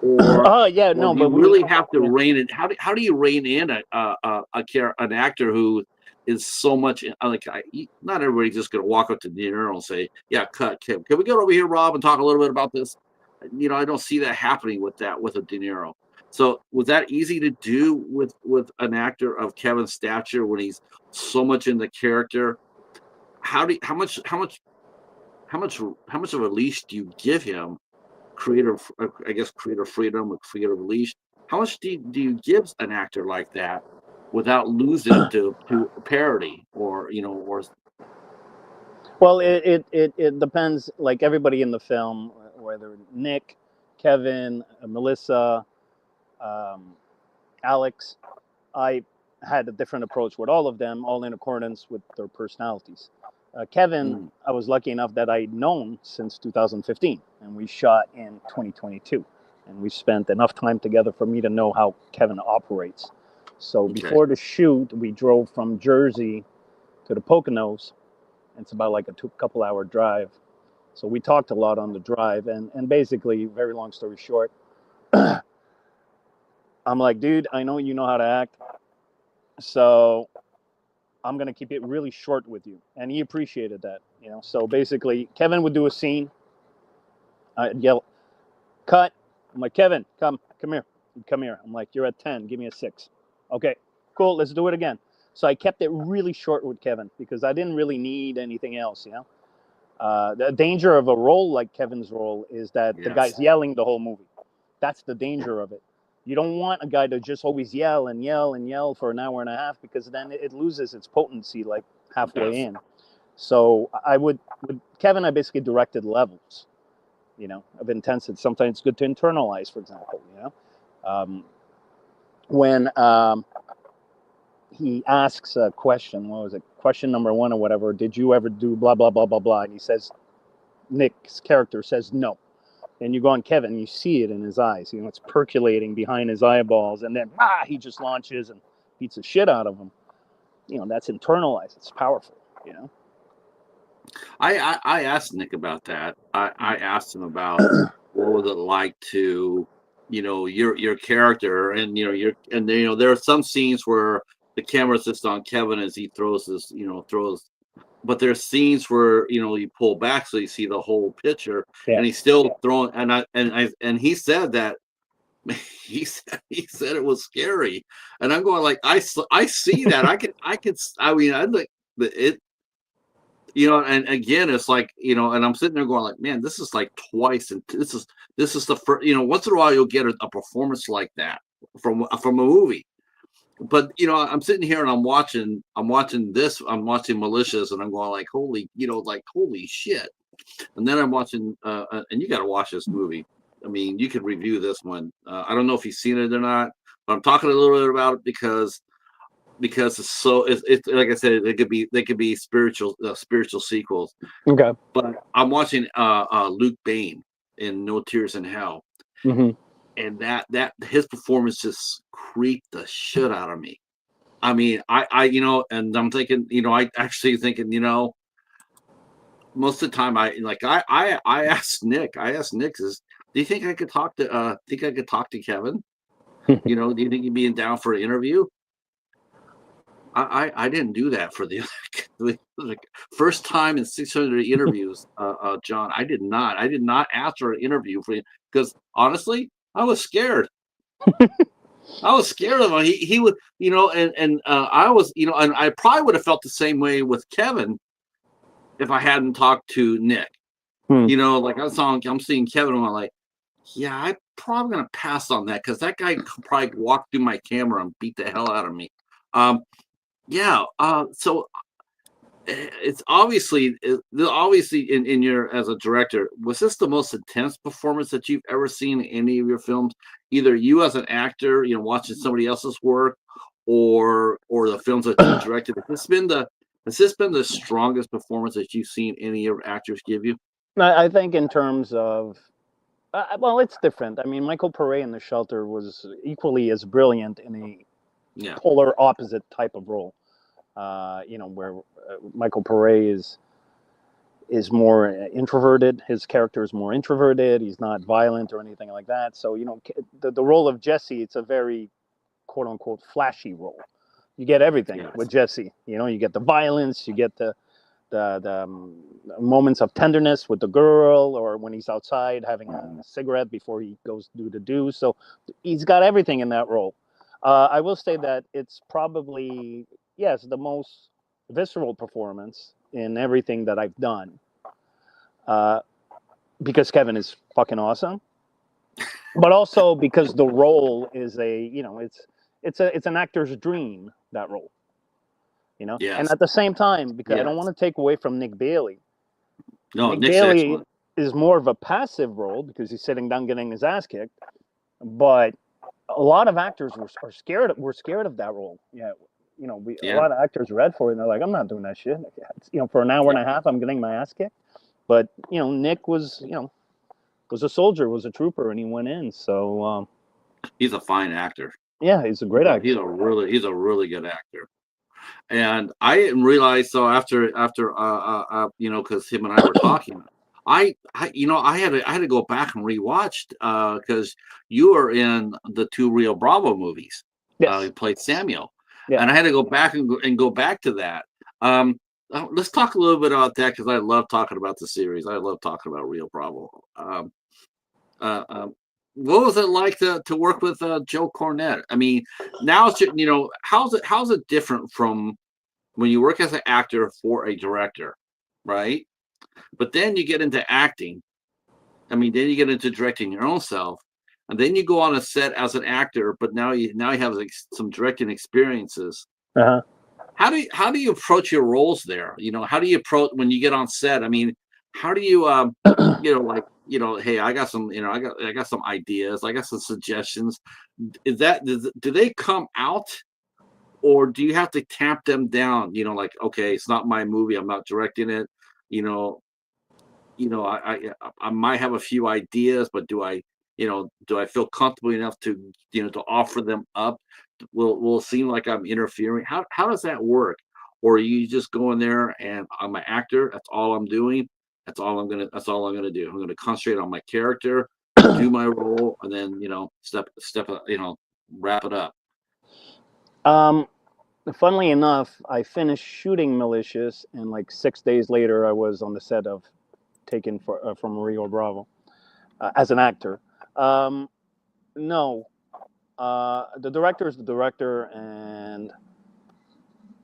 Or Oh yeah, or no, do you but we. really have to Yeah. rein it? How do you rein in an actor who is so much not everybody's just going to walk up to De Niro and say, "Yeah, cut. Can we get over here, Rob, and talk a little bit about this?" I don't see that happening with a De Niro. So was that easy to do with an actor of Kevin's stature when he's so much in the character? How much of a leash do you give him? Creative, I guess, creative freedom or creative leash. How much do you give an actor like that without losing to parody or Well, it depends. Like everybody in the film, whether Nick, Kevin, Melissa, um, Alex, I had a different approach with all of them, all in accordance with their personalities. Kevin, mm, I was lucky enough that I'd known since 2015, and we shot in 2022, and we spent enough time together for me to know how Kevin operates. So okay, before the shoot, we drove from Jersey to the Poconos. It's about like a couple-hour drive. So we talked a lot on the drive, and basically, very long story short, I'm like, dude, I know you know how to act, so I'm gonna keep it really short with you, and he appreciated that, you know. So basically, Kevin would do a scene, I'd yell, cut. I'm like, Kevin, come here, come here. I'm like, you're at 10, give me a 6. Okay, cool, let's do it again. So I kept it really short with Kevin because I didn't really need anything else, you know. The danger of a role like Kevin's role is that the Yes. guy's yelling the whole movie. That's the danger of it. You don't want a guy to just always yell and yell and yell for an hour and a half, because then it loses its potency like halfway Yes. in. So I would, with Kevin, I basically directed levels, you know, of intensity. Sometimes it's good to internalize, for example, you know. When he asks a question, what was it? Question number 1 or whatever, did you ever do blah, blah, blah, blah, blah? And he says, Nick's character says no. And you go on Kevin, you see it in his eyes. You know, it's percolating behind his eyeballs. And then, he just launches and beats the shit out of him. You know, that's internalized. It's powerful, you know. I asked Nick about that. I asked him about what was it like to, you know, your character, and you know, there are some scenes where the camera's just on Kevin as he throws this, you know, but there's scenes where, you know, you pull back so you see the whole picture, Yeah. and he's still throwing, and he said that he said it was scary, and I'm going like, I see that, I mean, I like it, you know, and again, it's like, you know, and I'm sitting there going like, man, this is like twice, and this is the first, you know, once in a while you'll get a performance like that from a movie. But you know, I'm sitting here and I'm watching Malicious, and I'm going like, holy, you know, like holy shit. And then I'm watching, and you got to watch this movie. I mean, you could review this one. I don't know if you've seen it or not, but I'm talking a little bit about it because it's like I said, they could be spiritual sequels. Okay. But I'm watching Luke Bain in No Tears in Hell, Mm-hmm. and that his performance just creeped the shit out of me. I mean, I you know, and I'm thinking, you know, I actually thinking, you know, most of the time I asked Nick, is, do you think I could talk to Kevin? You know, do you think he'd be down for an interview? I didn't do that for the first time in 600 interviews, John. I did not ask for an interview for you because honestly, I was scared. I was scared of him. He would, you know, and I was, you know, and I probably would have felt the same way with Kevin if I hadn't talked to Nick. You know, like I'm seeing Kevin, and I'm like, yeah, I'm probably gonna pass on that because that guy could probably walk through my camera and beat the hell out of me. Yeah. So it's obviously in your, as a director, was this the most intense performance that you've ever seen in any of your films? Either you as an actor, you know, watching somebody else's work, or the films that you directed. Has this been the strongest performance that you've seen any of your actors give you? I think in terms of, well, it's different. I mean, Michael Pare in The Shelter was equally as brilliant in a Yeah. polar opposite type of role. You know, where Michael Pare is more introverted. His character is more introverted. He's not violent or anything like that. So, you know, the role of Jesse, it's a very quote unquote flashy role. You get everything Yes. with Jesse. You know, you get the violence, you get the moments of tenderness with the girl, or when he's outside having a cigarette before he goes do the do. So he's got everything in that role. I will say that it's probably, yes, the most visceral performance in everything that I've done, because Kevin is fucking awesome, but also because the role is a, you know, it's an actor's dream, that role, you know. And Yes. at the same time, because I don't Yes. want to take away from Nick Bailey. No, Nick Nick's Bailey excellent. is more of a passive role because he's sitting down getting his ass kicked, but a lot of actors are scared. We're scared of that role. Yeah, you know, a Yeah. lot of actors read for it, and they're like, I'm not doing that shit. You know, for an hour and Yeah. a half, I'm getting my ass kicked. But you know, Nick was, you know, was a soldier, was a trooper, and he went in. So He's a fine actor. yeah, he's a great actor. He's a really good actor. And I didn't realize, so after you know, because him and I were talking, I had to go back and rewatch because you were in the 2 Rio Bravo movies. Yes. You played Samuel, Yeah. and I had to go back and go back to that. Let's talk a little bit about that because I love talking about the series. I love talking about Rio Bravo. Uh, um, what was it like to work with Joe Cornette? I mean, now it's how's it different from when you work as an actor for a director, right? But then you get into acting. I mean, then you get into directing your own self, and then you go on a set as an actor. But now you have like some directing experiences. Uh-huh. How do you approach your roles there? How do you approach when you get on set? I mean, how do you hey, I got some I got some ideas, I got some suggestions. Do they come out, or do you have to tamp them down? Like, okay, it's not my movie, I'm not directing it. You know, I might have a few ideas, but do I feel comfortable enough to offer them up? Will it seem like I'm interfering? How does that work? Or are you just go in there and I'm an actor, that's all I'm doing, that's all I'm gonna do. I'm gonna concentrate on my character, do my role, and then wrap it up. um, Funnily enough, I finished shooting Malicious, and like 6 days later, I was on the set of Taken from Rio Bravo as an actor. Um, no, the director is the director, and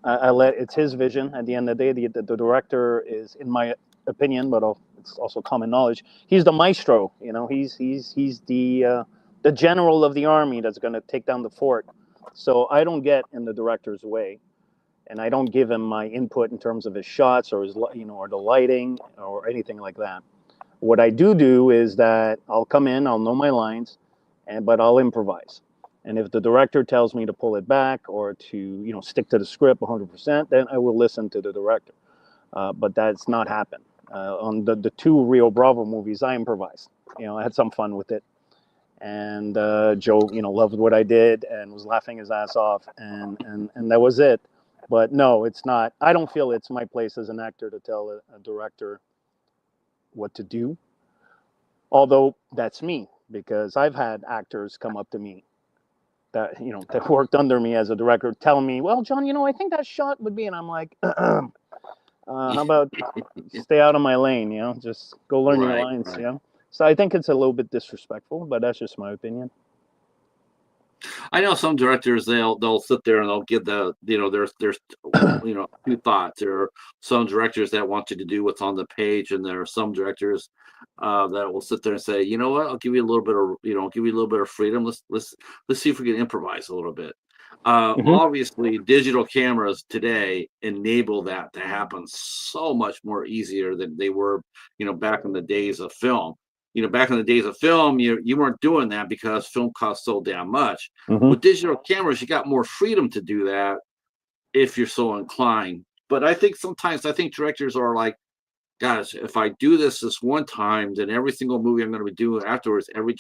I let it's his vision. At the end of the day, the director is, in my opinion, but it's also common knowledge. He's the maestro. He's the general of the army that's going to take down the fort. So I don't get in the director's way, and I don't give him my input in terms of his shots or or the lighting or anything like that. What I do is that I'll come in, I'll know my lines, but I'll improvise. And if the director tells me to pull it back or to stick to the script 100%, then I will listen to the director. But that's not happened. On the 2 Rio Bravo movies, I improvised. I had some fun with it, and Joe loved what I did and was laughing his ass off, and that was it. But no, it's not. I don't feel it's my place as an actor to tell a director what to do. Although that's me, because I've had actors come up to me that worked under me as a director, tell me, "Well, John, I think that shot would be," and I'm like, how about stay out of my lane? Just go learn your Right, lines. right. So I think it's a little bit disrespectful, but that's just my opinion. I know some directors, they'll sit there and they'll give there's 2 thoughts. There are some directors that want you to do what's on the page, and there are some directors that will sit there and say, you know what, I'll give you a little bit of give you a little bit of freedom. Let's see if we can improvise a little bit. Hmm. Obviously, digital cameras today enable that to happen so much more easier than they were, back in the days of film. Back in the days of film, you weren't doing that because film cost so damn much. Hmm. With digital cameras, you got more freedom to do that if you're so inclined. But I think directors are like, guys, if I do this one time, then every single movie I'm going to be doing afterwards, every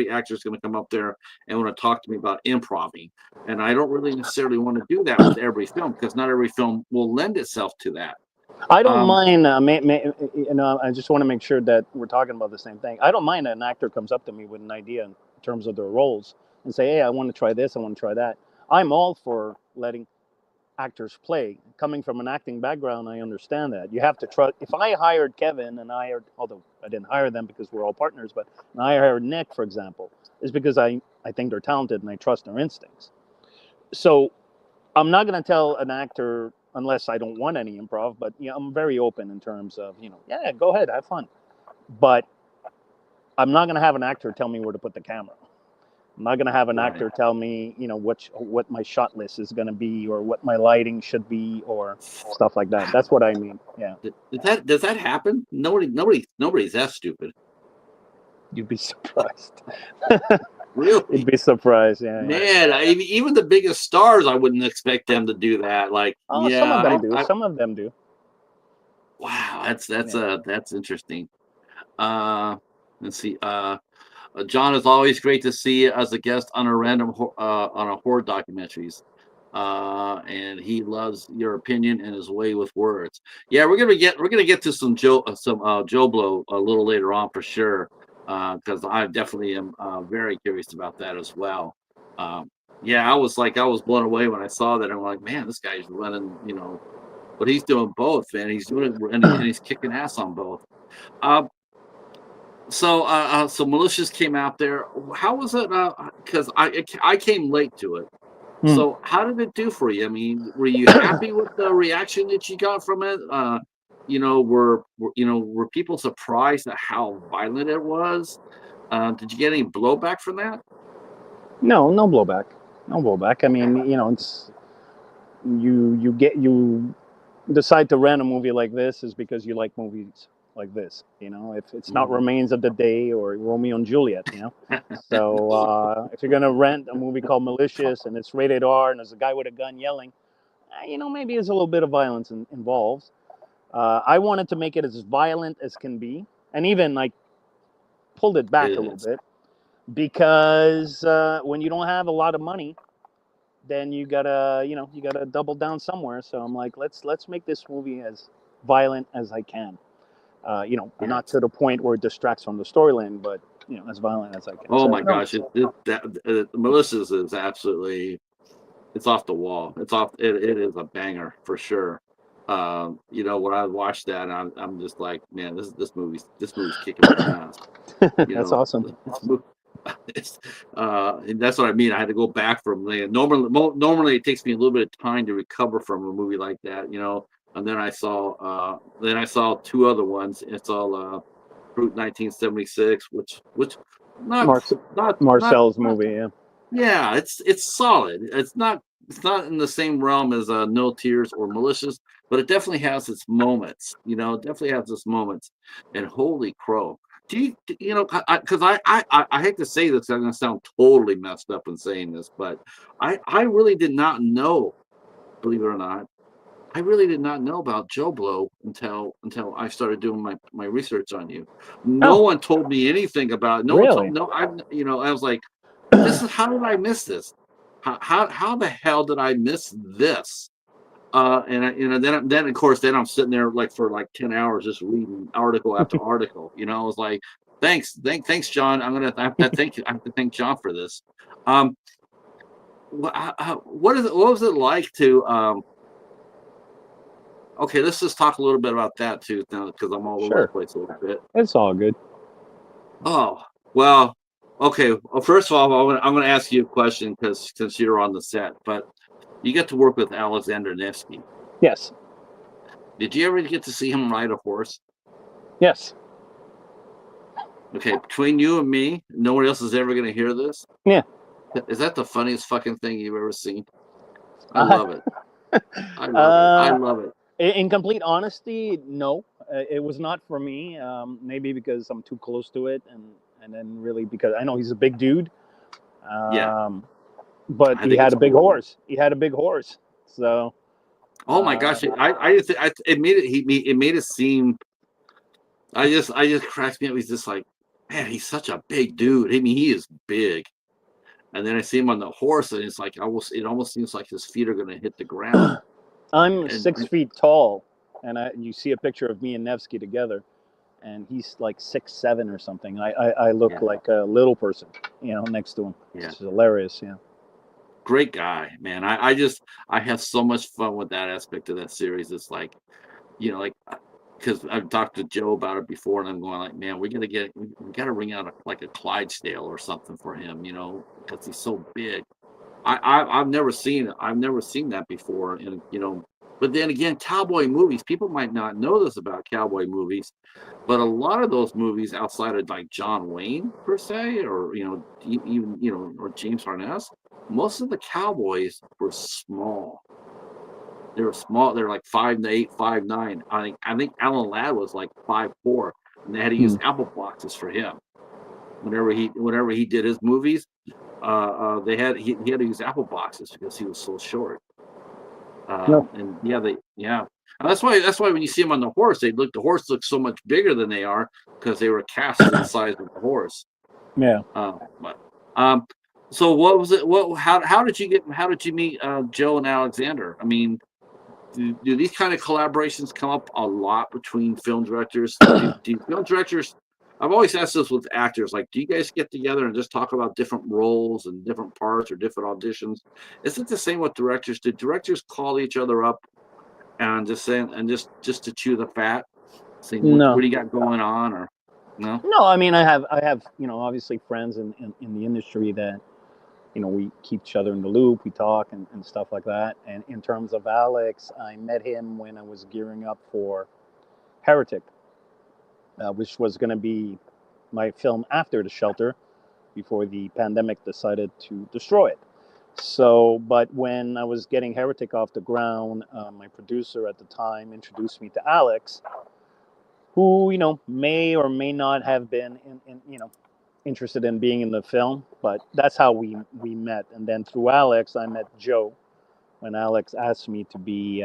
actor is going to come up there and want to talk to me about improving. And I don't really necessarily want to do that with every film because not every film will lend itself to that. I don't Um, mind. I just want to make sure that we're talking about the same thing. I don't mind an actor comes up to me with an idea in terms of their roles and say, "Hey, I want to try this. I want to try that." I'm all for letting actors play. Coming from an acting background, I understand that. You have to trust. If I hired Kevin and although I didn't hire them because we're all partners, but I hired Nick, for example, is because I think they're talented and I trust their instincts. So I'm not going to tell an actor unless I don't want any improv, but I'm very open in terms of, yeah, go ahead, have fun. But I'm not going to have an actor tell me where to put the camera. I'm not going to have an right. actor tell me, what my shot list is going to be or what my lighting should be or stuff like that. That's what I mean. Yeah. Does that happen? Nobody's that stupid. You'd be surprised. You'd Really? be surprised. Yeah, yeah. Man, even the biggest stars, I wouldn't expect them to do that. Like, Oh, some yeah, of them do. Some of them do. wow, that's Yeah. that's interesting. Uh, let's see. John, is always great to see you as a guest on a horror documentaries. and he loves your opinion and his way with words. Yeah, we're gonna get to some JoBlo a little later on for sure, because I definitely am very curious about that as well. Yeah, I was blown away when I saw that. I'm like, man, this guy's running, but he's doing both, man. He's doing it, and he's kicking ass on both. Um, so Malicious came out there. How was it? Because I came late to it. Hmm. So how did it do for you? I mean, were you happy with the reaction that you got from it? Were people surprised at how violent it was? Did you get any blowback from that? No, no blowback. No blowback. I mean, it's you decide to rent a movie like this is because you like movies like this. If it's not Mhm. Remains of the Day or Romeo and Juliet. So if you're gonna rent a movie called Malicious and it's rated R and there's a guy with a gun yelling, maybe there's a little bit of violence involved. I wanted to make it as violent as can be, and even like pulled it It back a little is. bit because when you don't have a lot of money, then you gotta double down somewhere. So I'm like, let's make this movie as violent as I can. Not Yes. to the point where it distracts from the storyline, but as violent as I can. Oh So my no, gosh, Melissa's is absolutely, it's off the wall. It is a banger for sure. When I watched that, I'm just like, man, this movie's kicking my ass. You that's know, awesome. this movie, and that's what I mean. I had to go back from normally it takes me a little bit of time to recover from a movie like that, and then I saw two other ones. It's all Fruit 1976, which not Mar- not not Marcel's not movie, yeah. yeah, it's solid. It's not in the same realm as No Tears or Malicious, but it definitely has its moments. It definitely has its moments. And holy crow, do you know? Because I hate to say this, I'm gonna sound totally messed up in saying this, but I really did not know, believe it or not, I really did not know about JoBlo until I started doing my research on you. No Oh, one told me anything about it. No one told really? no. I was like, this is how did I miss this? How the hell did I miss this? Then of course then I'm sitting there like for like 10 hours just reading article after article. I was like, thanks, John. I have to thank you. I have to thank John for this. Um, what was it like to Okay, let's just talk a little bit about that too, now because I'm all over the Sure. place a little bit. It's all good. Oh, well, okay. Well, first of all, I'm gonna ask you a question because since you're on the set, but you get to work with Alexander Nevsky. Yes. Did you ever get to see him ride a horse? Yes. Okay, between you and me, no one else is ever gonna hear this. Yeah. Is that the funniest fucking thing you've ever seen? I Uh, love it. I love it. I uh, love it. in complete honesty, no, it was not for me. Maybe because I'm too close to it, and then really because I know he's a big dude. Yeah, Um, but I he think had it's a big cool. horse. He had a big horse. So Oh my uh, gosh, it made it seem. I just cracks me up. He's just like, man, he's such a big dude. I mean, he is big. And then I see him on the horse, and it's like it almost seems like his feet are gonna hit the ground. I'm And 6 feet tall, and you see a picture of me and Nevsky together, and he's like 6'7" or something. I look yeah, like a little person, next to him. yeah, It's hilarious. Yeah. great guy, man. I have so much fun with that aspect of that series. It's like, like because I've talked to Joe about it before, and I'm going like, man, we gotta ring out like a Clydesdale or something for him, because he's so big. I've never seen that before, and but then again, cowboy movies. People might not know this about cowboy movies, but a lot of those movies outside of like John Wayne per se, or even or James Harness, most of the cowboys were small. They were small. They're like 5'8", 5'9". I think Alan Ladd was like 5'4", and they had to use Hmm. apple boxes for him whenever he did his movies. He had to use apple boxes because he was so short. No. And yeah. And that's why when you see him on the horse, the horse looks so much bigger than they are because they were cast to the size of the horse. Yeah. But um, So what was it? What? How did you get? How did you meet Joe and Alexander? I mean, do these kind of collaborations come up a lot between film directors? Do film directors? I've always asked this with actors. Like, do you guys get together and just talk about different roles and different parts or different auditions? Is it the same with directors? Do directors call each other up and just saying and just to chew the fat, saying what No, do you got going on or no? no. I mean, I have obviously friends in the industry that we keep each other in the loop. We talk and stuff like that. And in terms of Alex, I met him when I was gearing up for Heretic, which was going to be my film after The Shelter, before the pandemic decided to destroy it. So, but when I was getting Heretic off the ground, my producer at the time introduced me to Alex, who may or may not have been interested in being in the film, but that's how we met. And then through Alex, I met Joe when Alex asked me to be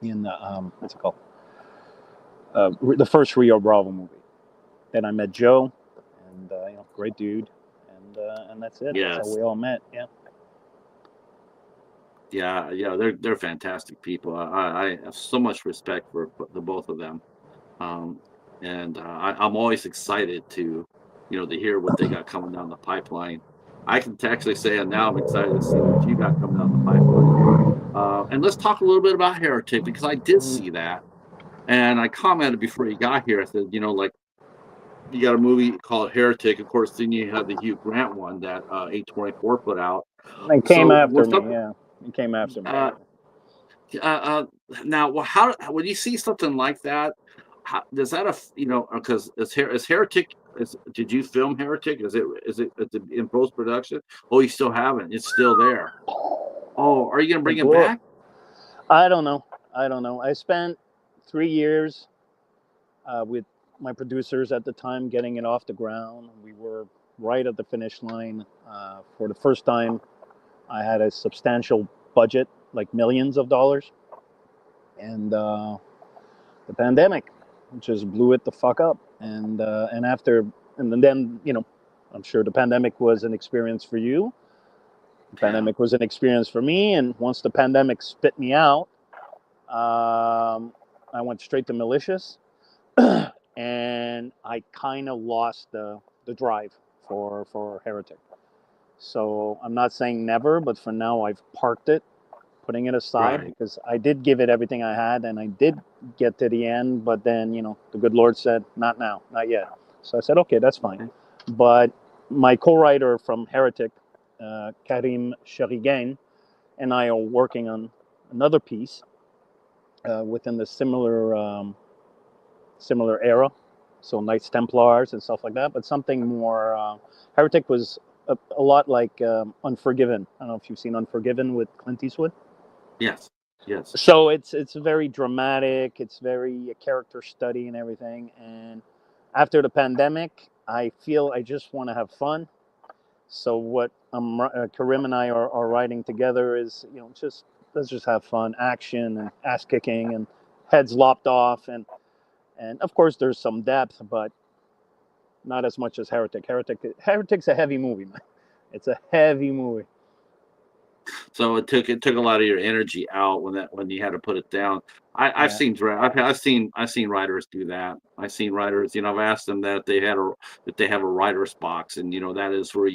in the what's it called, the first Rio Bravo movie. Then I met Joe, and great dude, and that's it. That's how Yes. we all met. Yeah. Yeah, yeah, they're fantastic people. I have so much respect for the both of them. Um, and I'm always excited to hear what they got coming down the pipeline. I can actually say, and now I'm excited to see what you got coming down the pipeline. And let's talk a little bit about Heretic because I did Mhm. see that, and I commented before you got here. I said, like you got a movie called Heretic. Of course, then you have the Hugh Grant one that A24 put out. They came So after was me. something. Yeah, they came after me. Uh, now, well, how when you see something like that, how does that because is Heretic did you film Heretic? Is it in post production? Oh, you still haven't. It's still there. Oh, are you gonna bring Like, it back? I don't know. I don't know. I spent 3 years with my producers at the time getting it off the ground. We were right at the finish line. For the first time, I had a substantial budget, like millions of dollars, and the pandemic just blew it the fuck up. And after, and then I'm sure the pandemic was an experience for you. The Yeah. pandemic was an experience for me, and once the pandemic spit me out, I went straight to Malicious, and I kind of lost the drive for Heretic. So I'm not saying never, but for now I've parked it, putting it aside, Right. because I did give it everything I had, and I did get to the end. But then the good Lord said, "Not now, not yet." So I said, "Okay, that's fine." Okay. But my co-writer from Heretic, Karim Sherigan, and I are working on another piece within the similar era, so Knights Templars and stuff like that, but something more. Heretic was a lot like Unforgiven. I don't know if you've seen Unforgiven with Clint Eastwood. Yes. Yes. So it's very dramatic. It's very a character study and everything. And after the pandemic, I feel I just want to have fun. So what Karim and I are writing together is just let's just have fun, action and ass kicking and heads lopped off, and of course there's some depth, but not as much as Heretic. Heretic's a heavy movie, man. It's a heavy movie. So it took a lot of your energy out when you had to put it down. I've Yeah. seen I've seen writers do that. I've seen writers. I've asked them that if they have a writer's box, and that is where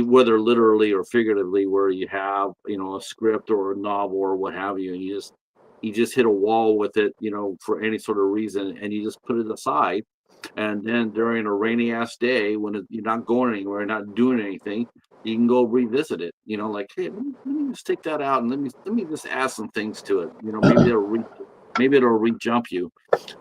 whether literally or figuratively, where you have a script or a novel or what have you, and you just hit a wall with it, for any sort of reason, and you just put it aside. And then during a rainy ass day when you're not going anywhere, not doing anything, you can go revisit it. Like, hey, let me just take that out and let me just add some things to it. Maybe it'll re-jump you.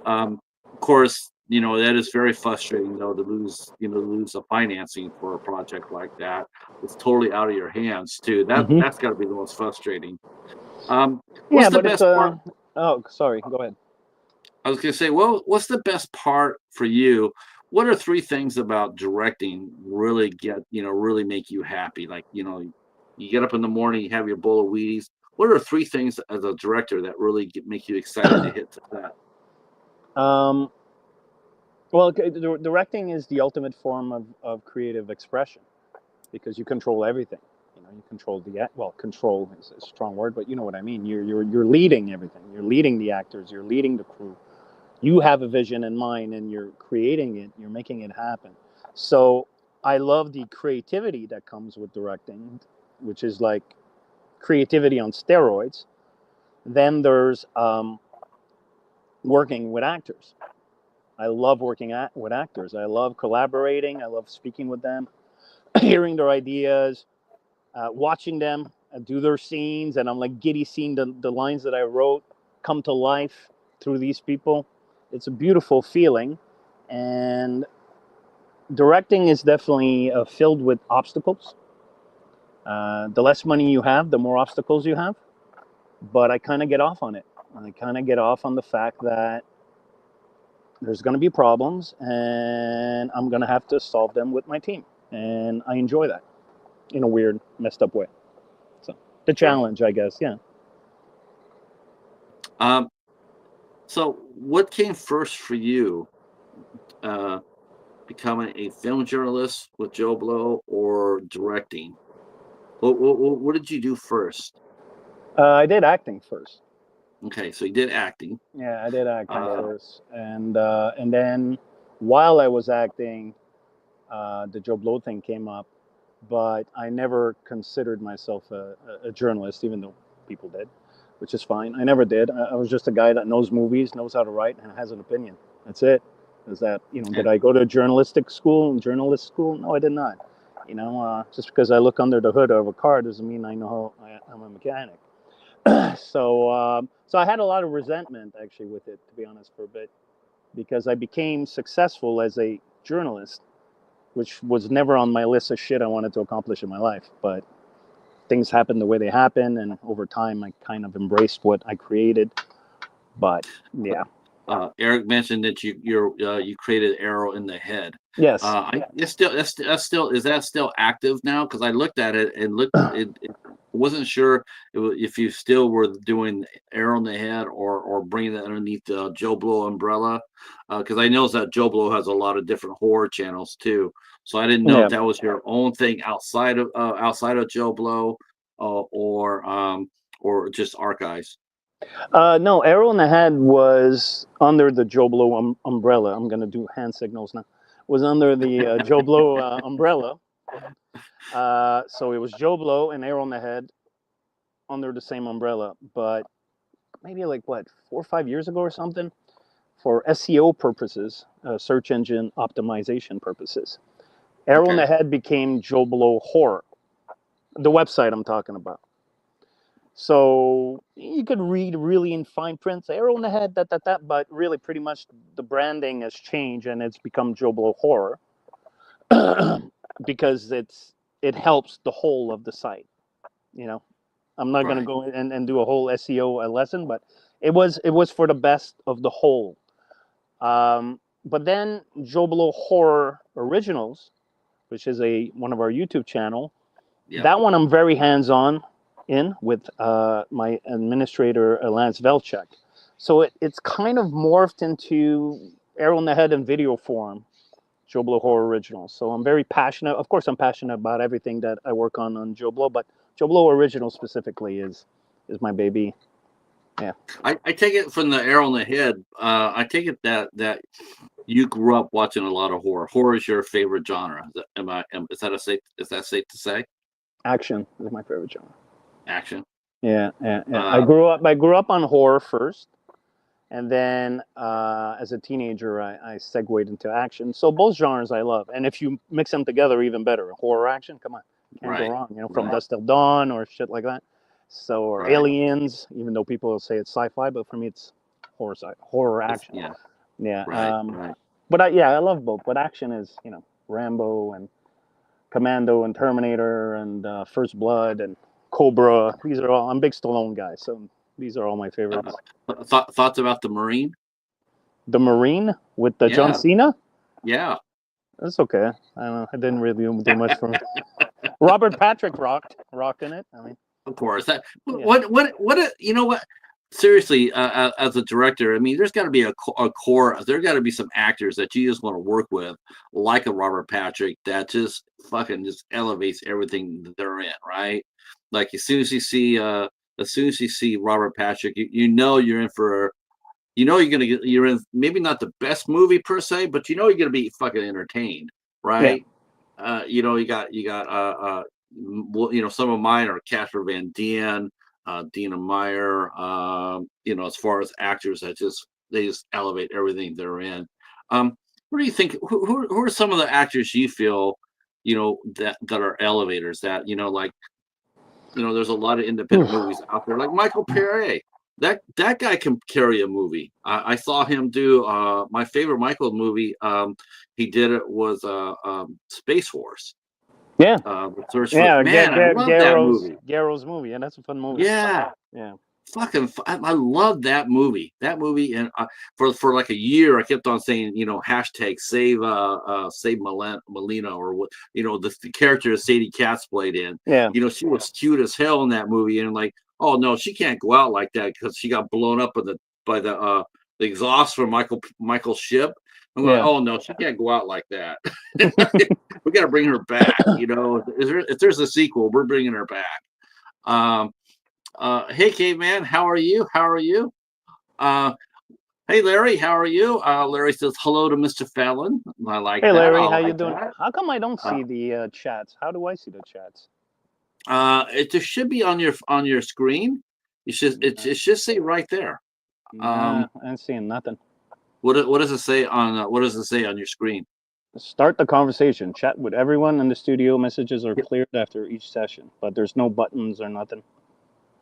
Of course, that is very frustrating though to lose the financing for a project like that. It's totally out of your hands too. That Hmm. that's got to be the most frustrating. Um, Yeah, what's the but it's best part? a. Oh, sorry. Go ahead. I was gonna say, well, what's the best part for you? What are three things about directing really make you happy? Like, you get up in the morning, you have your bowl of Wheaties. What are three things as a director that really make you excited to hit that? Um, well, directing is the ultimate form of creative expression. because you control everything. You control control is a strong word, but you know what I mean. You're leading everything. You're leading the actors. You're leading the crew. You have a vision in mind, and you're creating it. You're making it happen. So I love the creativity that comes with directing, which is like creativity on steroids. Then there's working with actors. I love with actors. I love collaborating. I love speaking with them, hearing their ideas, watching them do their scenes, and I'm like giddy seeing the lines that I wrote come to life through these people. It's a beautiful feeling, and directing is definitely filled with obstacles. The less money you have, the more obstacles you have. But I kind of get off on it. I kind of get off on the fact that there's going to be problems, and I'm going to have to solve them with my team, and I enjoy that in a weird, messed up way. So the challenge, I guess, yeah. So what came first for you? Becoming a film journalist with JoBlo or directing? What did you do first? I did acting first. Okay, so you did acting. Yeah, I did acting first, and then while I was acting, the JoBlo thing came up, but I never considered myself a journalist, even though people did, which is fine. I never did. I was just a guy that knows movies, knows how to write, and has an opinion. That's it. Is that, did I go to journalist school? No, I did not. Just because I look under the hood of a car doesn't mean I know I'm a mechanic. So I had a lot of resentment actually with it, to be honest, for a bit, because I became successful as a journalist, which was never on my list of shit I wanted to accomplish in my life. But things happened the way they happened, and over time, I kind of embraced what I created. But yeah. Eric mentioned that you created Arrow in the Head. Yes. That's still is that still active now? Because I looked at it and it wasn't sure if you still were doing Arrow in the Head or bringing it underneath the JoBlo umbrella. Because I know that JoBlo has a lot of different horror channels too. So I didn't know if that was your own thing outside of JoBlo, or just archives. No, Arrow in the Head was under the JoBlo umbrella. I'm going to do hand signals now. Was under the JoBlo umbrella. So it was JoBlo and Arrow in the Head under the same umbrella. But maybe 4 or 5 years ago or something, for SEO purposes, search engine optimization purposes, Arrow in the Head became JoBlo Horror, the website I'm talking about. So you could read really in fine print, Arrow in the Head, that, but really pretty much the branding has changed and it's become JoBlo Horror because it helps the whole of the site. I'm not going to go and do a whole SEO lesson, but it was for the best of the whole. But then JoBlo Horror Originals, which is one of our YouTube channel, that one I'm very hands-on in with my administrator, Lance Velchek. So it's kind of morphed into Arrow in the Head in video form, JoBlo Horror Originals. So I'm very passionate. Of course, I'm passionate about everything that I work on JoBlo, but JoBlo Original specifically is my baby. Yeah. I take it from the Arrow in the Head. I take it that you grew up watching a lot of horror. Horror is your favorite genre. Is that safe to say? Action is my favorite genre. Action. Yeah. I grew up on horror first, and then as a teenager, I segued into action. So both genres I love, and if you mix them together, even better. Horror action, come on, can't go wrong. From Dusk Till Dawn or shit like that. So or Aliens, even though people say it's sci-fi, but for me it's horror action. Yeah. But I love both. But action is Rambo and Commando and Terminator and First Blood and Cobra. These are all. I'm a big Stallone guy, so these are all my favorites. Thoughts about the Marine? The Marine with the John Cena? Yeah. That's okay. I don't know. I didn't really do much for me. Robert Patrick rocking it. I mean, of course. What? You know what? seriously, as a director, I mean, there's got to be a core. There got to be some actors that you just want to work with, like a Robert Patrick, that just fucking just elevates everything that they're in, right? Like as soon as you see Robert Patrick, you know you're in for, you know you're in maybe not the best movie per se, but you know you're gonna be fucking entertained, Yeah. right? You know, well, you know, some of mine are Casper Van Dien, Dina Meyer. You know, as far as actors that they just elevate everything they're in. What do you think? Who are some of the actors you feel, you know, that are elevators? That, you know, like, you know, there's a lot of independent movies out there, like Michael Pere. That guy can carry a movie. I saw him do my favorite Michael movie. He did it was Space Force. Yeah. The Search for Yeah. Man. I love that movie. Garrow's movie. Yeah, that's a fun movie. Yeah, Yeah. fucking. I love that movie. That movie, and for like a year, I kept on saying, you know, hashtag save Melina, or what, you know, the character that Sadie Katz played in. Yeah. You know, she was cute as hell in that movie, and like, oh no, she can't go out like that because she got blown up by the exhaust from Michael's ship. I'm like, Yeah. oh no, she can't go out like that. We got to bring her back. You know, if there's a sequel, we're bringing her back. Um, hey, caveman, how are you? How are you? Uh, hey, Larry, how are you? Larry says hello to Mr. Fallon. I like Hey, that. I Larry, how you like doing? that. How come I don't Uh, see the chats? How do I see the chats? it just should be on your screen. It should say right there. Nah, Um, I ain't seeing nothing. what does it say on what does it say on your screen? Start the conversation. Chat with everyone in the studio. Messages are cleared after each session, but there's no buttons or nothing.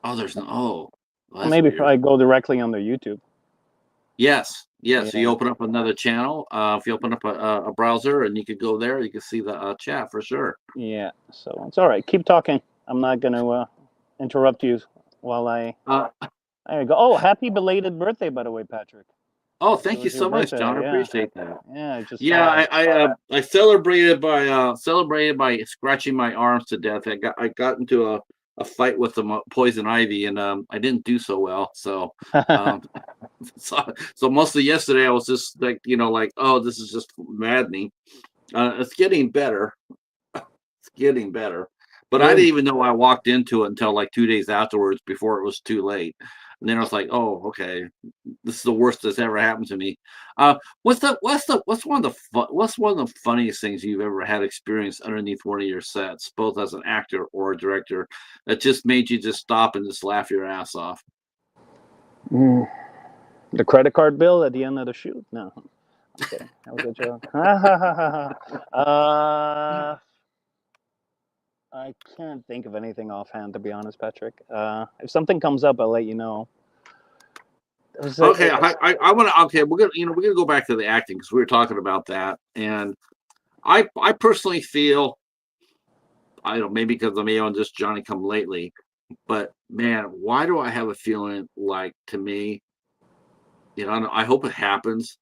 Oh, there's no. Oh, well, Or that's maybe if weird. I go directly on their YouTube. Yes, yes. So you Yeah, open up another channel. If you open up a browser, and you could go there, you can see the chat for sure. yeah. So it's all right. Keep talking. I'm not gonna interrupt you while I. Uh, There you go. Oh, happy belated birthday, by the way, Patrick. oh, It thank you was your so much, John. birthday. I Yeah, appreciate that. yeah. I just Yeah, saw it. I celebrated by scratching my arms to death. I got into a fight with the poison ivy, and I didn't do so well. So um, so most of yesterday I was just like, you know, like, oh, this is just maddening. It's getting better. It's getting better. But I didn't Good. even know I walked into it until like 2 days afterwards, before it was too late. And then I was like, oh, okay, this is the worst that's ever happened to me. What's one of the funniest things you've ever had experience underneath one of your sets, both as an actor or a director, that just made you just stop and just laugh your ass off? Mm. The credit card bill at the end of the shoot? No, I'm kidding. That was a joke. I can't think of anything offhand, to be honest, Patrick. If something comes up, I'll let you know. It was Okay, I want to. Okay, we're gonna go back to the acting because we were talking about that, and I personally feel, I don't know, maybe because I'm on just Johnny Come Lately, but man, why do I have a feeling like, to me, you know, I hope it happens,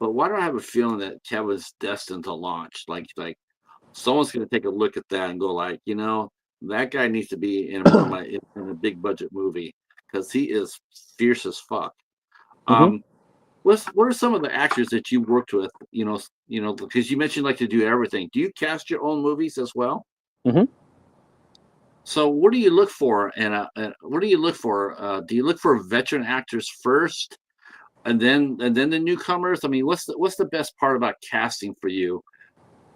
but why do I have a feeling that Kevin's destined to launch? Like someone's going to take a look at that and go like, you know, that guy needs to be in one of my in a big budget movie because he is fierce as fuck. hmm Um, what are some of the actors that you worked with? You know, because you mentioned like to do everything. Do you cast your own movies as well? hmm So what do you look for? What do you look for? Do you look for veteran actors first, and then the newcomers? I mean, what's the best part about casting for you?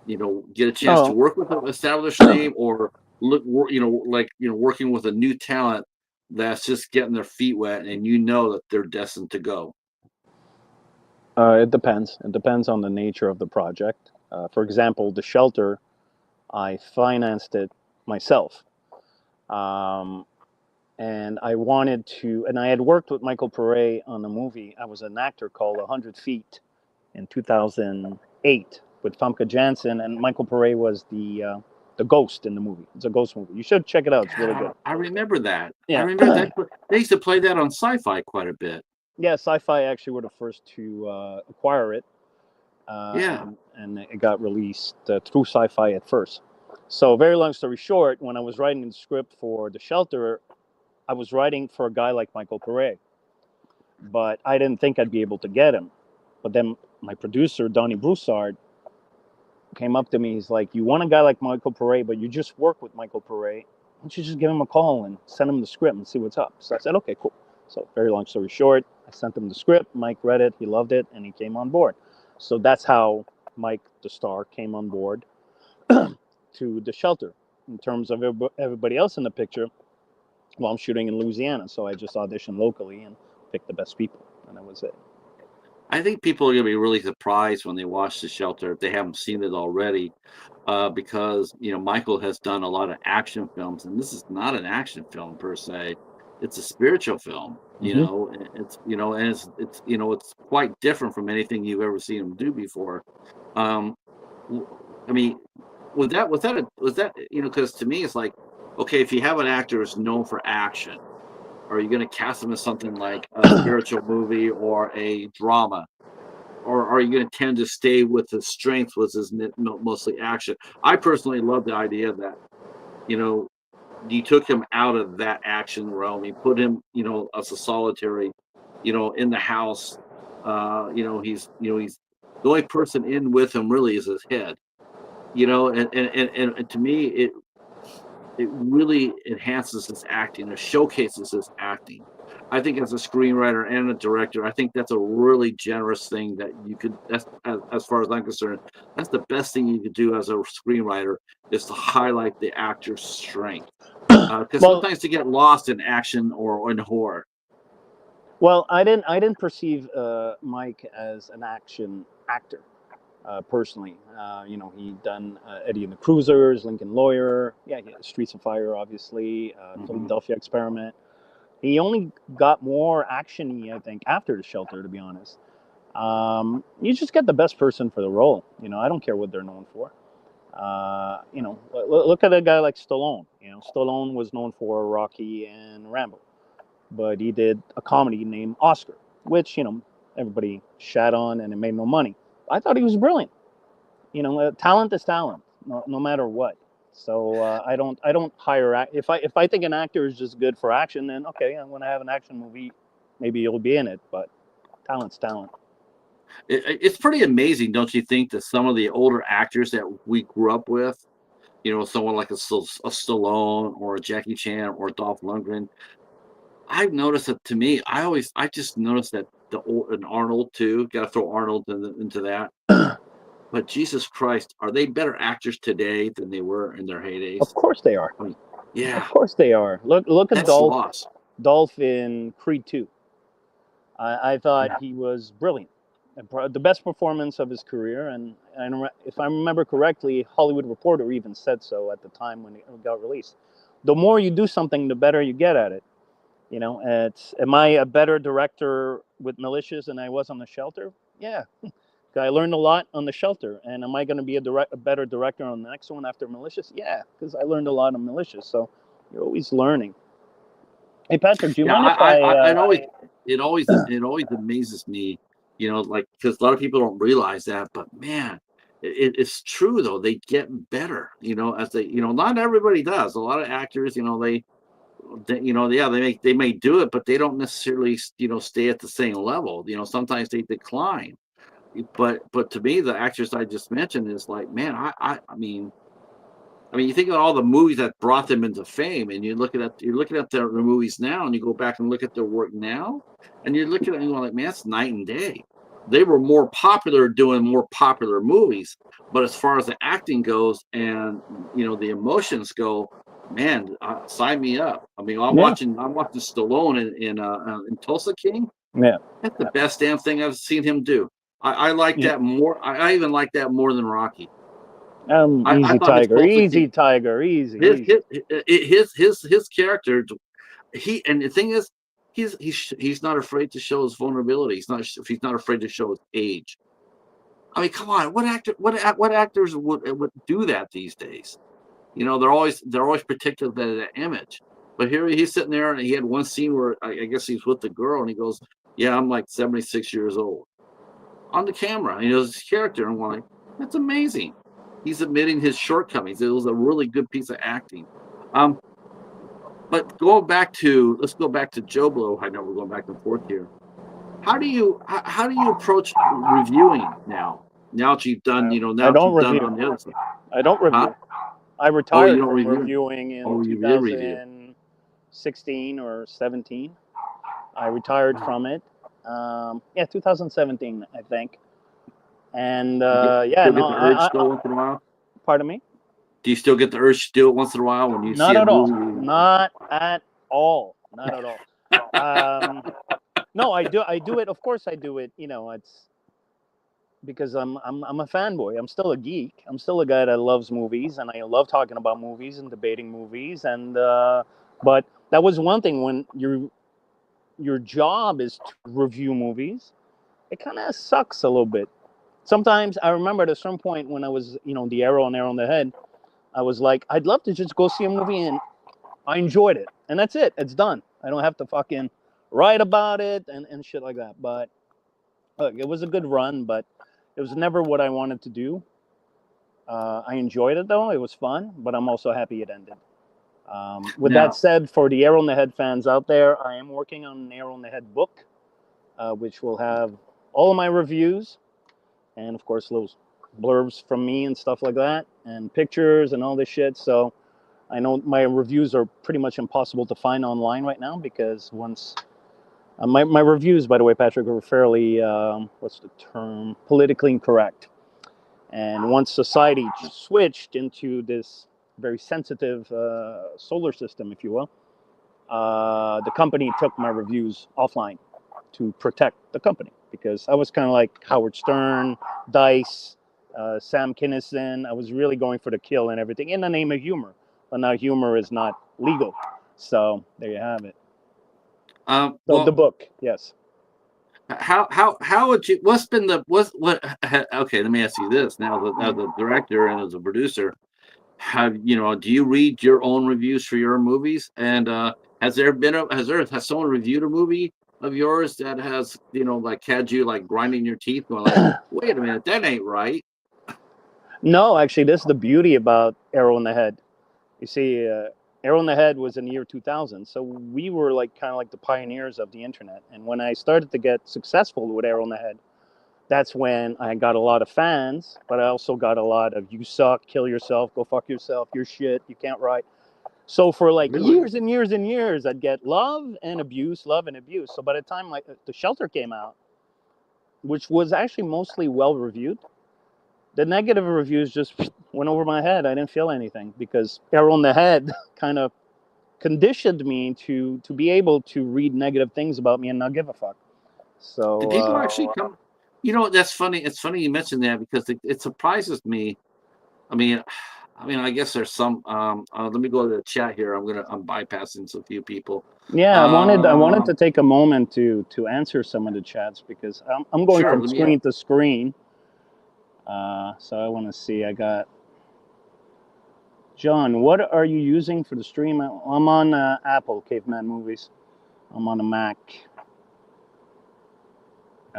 You know, get a chance to Oh, work with an established name, or you know, like, you know, working with a new talent that's just getting their feet wet, and you know that they're destined to go. it depends. It depends on the nature of the project. For example, the shelter, I financed it myself. Um, and I wanted to, and I had worked with Michael Pere on a movie. I was an actor called 100 Feet in 2008 with Famke Janssen, and Michael Pere was the ghost in the movie. It's a ghost movie. You should check it out. It's really Yeah, good. I remember that. I Yeah, remember that. They used to play that on Sci-Fi quite a bit. yeah. Sci-Fi actually were the first to acquire it, Yeah. and it got released through Sci-Fi at first. So, very long story short, when I was writing the script for The Shelter, I was writing for a guy like Michael Pare, but I didn't think I'd be able to get him. But then my producer, Donnie Broussard, came up to me. He's like, "You want a guy like Michael Pare, but you just work with Michael Pare. Why don't you just give him a call and send him the script and see what's up?" So I said, "Okay, cool." So very long story short, I sent him the script. Mike read it. He loved it, and he came on board. So that's how Mike, the star, came on board to the shelter. In terms of everybody else in the picture, well, I'm shooting in Louisiana, so I just auditioned locally and picked the best people, and that was it. I think people are gonna be really surprised when they watch The Shelter if they haven't seen it already, because, Michael has done a lot of action films, and this is not an action film per se. It's a spiritual film, Hmm. and it's quite different from anything you've ever seen him do before. Um, w I mean, because to me, it's like, okay, if you have an actor who's known for action, are you gonna cast him in something like a spiritual movie or a drama? Or are you gonna tend to stay with his strength, was his mostly action? I personally love the idea that, you know, you took him out of that action realm, you put him, as a solitary, in the house. He's the only person in with him really is his head, and to me, it really enhances his acting, it showcases his acting. I think as a screenwriter and a director, I think that's a really generous thing that you could. That's as far as I'm concerned, that's the best thing you could do as a screenwriter is to highlight the actor's strength. Because Well, sometimes they get lost in action or in horror. I didn't perceive Mike as an action actor. Personally. He done Eddie and the Cruisers, Lincoln Lawyer, yeah, Streets of Fire, obviously, Mhm. Philadelphia Experiment. He only got more actiony, I think, after The Shelter. To be honest, you just get the best person for the role. I don't care what they're known for. Look at a guy like Stallone. Stallone was known for Rocky and Rambo, but he did a comedy named Oscar, which everybody shat on, and it made no money. I thought he was brilliant. Talent is talent, no matter what. So I don't hire if I think an actor is just good for action, then okay, I'm going to have an action movie, maybe you'll be in it, but talent's talent. It's pretty amazing, don't you think, that some of the older actors that we grew up with, someone like a Stallone or a Jackie Chan or Dolph Lundgren, I've noticed that to me, I just noticed that the old and Arnold too, gotta throw Arnold into that. But Jesus Christ, are they better actors today than they were in their heydays? Of course they are. I mean, Of yeah, course they are. Look at that's Dolph. lost. Dolph in Creed 2. I thought Yeah. he was brilliant. The best performance of his career, and if I remember correctly, Hollywood Reporter even said so at the time when it got released. The more you do something, the better you get at it. Am I a better director with Malicious than I was on The Shelter? Yeah, I learned a lot on The Shelter. And am I going to be a better director on the next one after Malicious? Yeah, because I learned a lot on Malicious. So you're always learning. Hey, Patrick, do you Yeah, mind if I? it always amazes me, like because a lot of people don't realize that, but man, it's true though. They get better, as not everybody does. A lot of actors, yeah, they may do it, but they don't necessarily, stay at the same level. Sometimes they decline. But to me, the actors I just mentioned is like, man, I mean, you think about all the movies that brought them into fame, and you're looking at their movies now, and you go back and look at their work now, and you're looking at it and you're like, man, it's night and day. They were more popular doing more popular movies, but as far as the acting goes and the emotions go, man, sign me up. I mean, Yeah, I'm watching Stallone in Tulsa King. yeah. That's the best damn thing I've seen him do. I like Yeah. that more. I even like that more than Rocky. I Easy thought his Tiger, Tulsa King easy Tiger, easy, his easy. his his character, and the thing is, he's not afraid to show his vulnerability. He's not afraid to show his age. I mean, come on, what actors would do that these days? They're always protective of that image. But here he's sitting there, and he had one scene where I guess he's with the girl, and he goes, "Yeah, I'm like 76 years old." On the camera, and he knows his character, and I'm like, that's amazing. He's admitting his shortcomings. It was a really good piece of acting. Um, But let's go back to JoBlo. I know we're going back and forth here. How do you approach reviewing now? Now that you've done, I now that don't you've done review. on the other side, I don't huh? review. I Oh, you retired don't from review. reviewing in Oh, you did review. 2016 or 17. I retired Wow. from it. Yeah, 2017, I think. And You yeah, still no, get the urge still once in a while? pardon me. Do you still get the urge to do it once in a while when you see Not a at all. movie? Not at all. Not at all. Um, no, I do. I do it. Of course, I do it. It's because I'm a fanboy. I'm still a geek. I'm still a guy that loves movies, and I love talking about movies and debating movies. And but that was one thing when your job is to review movies. It kind of sucks a little bit. Sometimes I remember at a certain point when I was, the arrow and arrow on the head, I was like, I'd love to just go see a movie and I enjoyed it. And that's it. It's done. I don't have to fucking write about it and shit like that. But look, it was a good run, but it was never what I wanted to do. I enjoyed it though. It was fun, but I'm also happy it ended. With that Now, said, for the Arrow in the Head fans out there, I am working on an Arrow in the Head book, which will have all of my reviews and, of course, little blurbs from me and stuff like that, and pictures and all this shit. So I know my reviews are pretty much impossible to find online right now because once my reviews, by the way, Patrick, are fairly what's the term? Politically incorrect. And once society switched into this very sensitive solar system, if you will, the company took my reviews offline to protect the company because I was kind of like Howard Stern, Dice, Sam Kinison. I was really going for the kill and everything in the name of humor. But now humor is not legal. So there you have it. So the well, book, yes. how would you? What's been the what's what? Okay, let me ask you this now. As a director and as a producer, do you read your own reviews for your movies? And has someone reviewed a movie of yours that has like had you like grinding your teeth, going like, wait a minute, that ain't right. No, actually, this is the beauty about Arrow in the Head. You see, Arrow in the Head was in the year 2000, so we were like kind of like the pioneers of the internet. And when I started to get successful with Arrow in the Head, that's when I got a lot of fans, but I also got a lot of "you suck, kill yourself, go fuck yourself, you're shit, you can't write." So for like Really? years and years and years, I'd get love and abuse, love and abuse. So by the time like The Shelter came out, which was actually mostly well reviewed, the negative reviews just went over my head. I didn't feel anything because Arrow in the Head kind of conditioned me to be able to read negative things about me and not give a fuck. Did So people actually come? That's funny. It's funny you mentioned that because it surprises me. I mean, I guess there's some. Let me go to the chat here. I'm bypassing a few people. yeah, I wanted to Um, take a moment to answer some of the chats because I'm going sure. from Let me. screen to screen. So I want to see. I got John. What are you using for the stream? I'm on Apple Caveman Movies. I'm on a Mac.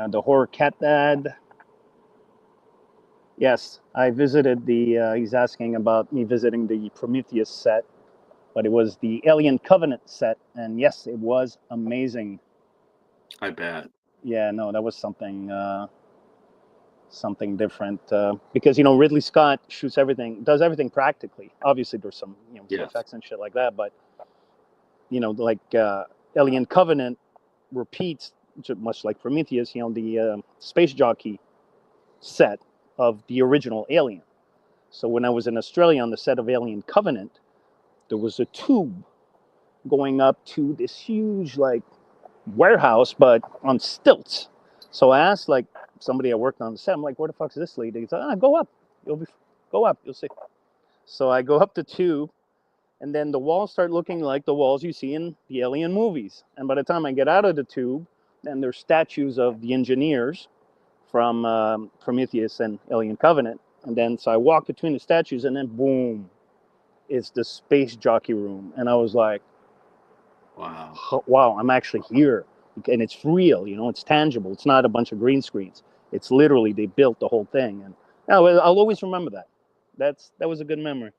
The Horror Cat Dad. Yes, I visited the. He's asking about me visiting the Prometheus set, but it was the Alien Covenant set, and yes, it was amazing. I bet. Yeah, no, that was something different because Ridley Scott shoots everything, does everything practically. Obviously, there's some Yes. VFX and shit like that, but like Alien Covenant repeats much like Prometheus. The space jockey set of the original Alien. So when I was in Australia on the set of Alien Covenant, there was a tube going up to this huge like warehouse, but on stilts. So I asked like somebody I worked on the set, I'm like, where the fuck's this lead? He said, go up. Go up, you'll see. So I go up the tube, and then the walls start looking like the walls you see in the Alien movies. And by the time I get out of the tube, then there's statues of the engineers from Prometheus and Alien Covenant. And then so I walk between the statues, and then boom, it's the space jockey room. And I was like, Wow. wow, I'm actually here. And it's real, it's tangible. It's not a bunch of green screens. It's literally, they built the whole thing. And I'll always remember that. That was a good memory.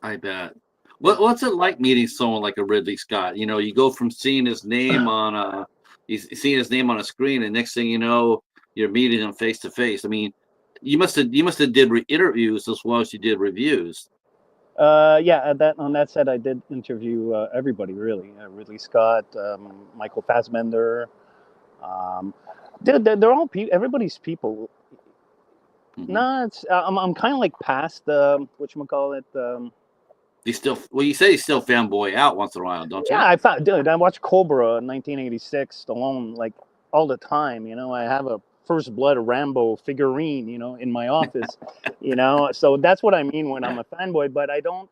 I bet. What's it like meeting someone like a Ridley Scott? You know, you go from seeing his name on seeing his name on a screen, and next thing you know, you're meeting him face to face. I mean, you must have did interviews as well as you did reviews. Yeah, on that set, I did interview everybody really. Ridley Scott, Michael Fassbender. Um, they're all people. Everybody's people. Hmm. No, it's I'm kind of like past what you call it. You still, well, you say you still fanboy out once in a while, don't Yeah, you? I thought, dude, I watched Cobra in 1986, Stallone, like all the time. You know, I have a First Blood Rambo figurine, you know, in my office. You know, so that's what I mean when I'm a fanboy. But I don't.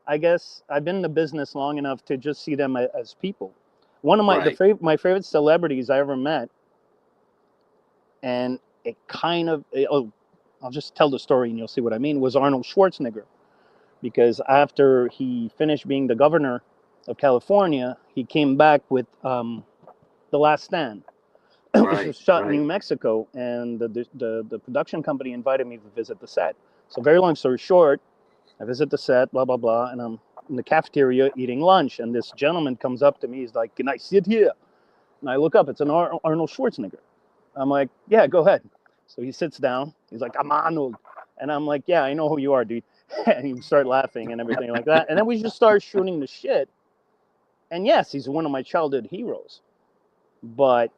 I guess I've been in the business long enough to just see them as people. One of Right, my favorite celebrities I ever met, and it kind of oh, I'll just tell the story and you'll see what I mean. Was Arnold Schwarzenegger, because after he finished being the governor of California, he came back with The Last Stand, which right, was shot in right. New Mexico, and the production company invited me to visit the set. So very long story short, I visit the set, blah blah blah, and I'm in the cafeteria eating lunch, and this gentleman comes up to me. He's like, "Can I sit here?" And I look up. It's Arnold Schwarzenegger. I'm like, "Yeah, go ahead." So he sits down. He's like, "I'm Arnold," and I'm like, "Yeah, I know who you are, dude." And he start laughing and everything like that. And then we just start shooting the shit. And yes, he's one of my childhood heroes, but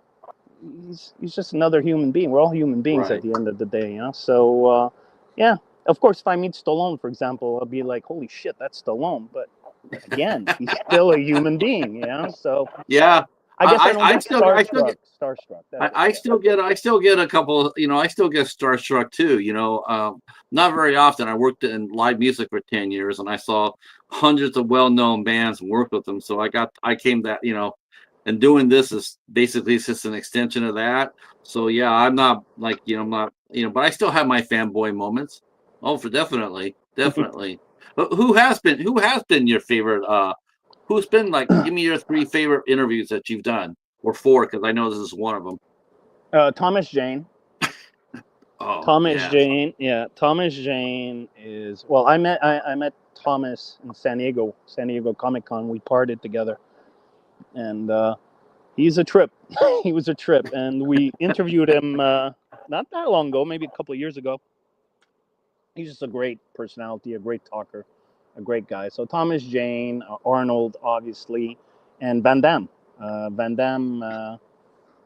he's just another human being. We're all human beings at Right. the end of the day, you know. So yeah, of course, if I meet Stallone, for example, I'll be like, "Holy shit, that's Stallone!" But again, he's still a human being, you know. So Yeah, I guess I don't I get still, starstruck. Starstruck. That's it. Yeah. I still get a couple. You know, I still get starstruck too. You know, not very often. I worked in live music for 10 years, and I saw hundreds of well-known bands and worked with them. So I came that, you know, and doing this is basically it's just an extension of that. So yeah, I'm not like, you know, I'm not, you know, but I still have my fanboy moments. Oh, for definitely, definitely. But who has been your favorite? Who's been like? Give me your three favorite interviews that you've done, or four, because I know this is one of them. Thomas Jane. Oh Thomas yes, Jane. Yeah, Thomas Jane is. Well, I met Thomas in San Diego Comic Con. We parted together, and he's a trip. He was a trip, and we interviewed him not that long ago, maybe a couple of years ago. He's just a great personality, a great talker, a great guy. So Thomas Jane, Arnold, obviously, and Van Damme. Van Damme,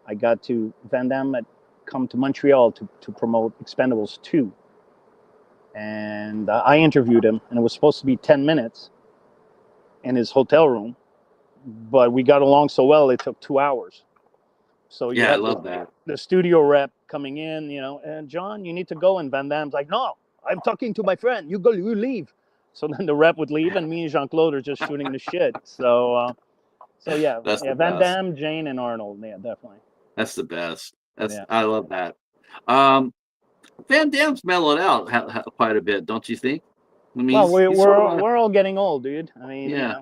Van Damme had come to Montreal to promote Expendables 2. And I interviewed him, and it was supposed to be 10 minutes in his hotel room, but we got along so well, it took 2 hours. So you yeah, I have love that. the studio rep coming in, you know, and John, you need to go. And Van Damme's like, no, I'm talking to my friend. You go, you leave. So then the rep would leave, and me and Jean Claude are just shooting the shit. So yeah, That's the yeah, Van best. Damme, Jane, and Arnold, yeah, definitely, That's the best. That's yeah. I love that. Um, Van Damme's mellowed out quite a bit, don't you think? I mean, Well, he's sort of a we're all getting old, dude. I mean, yeah.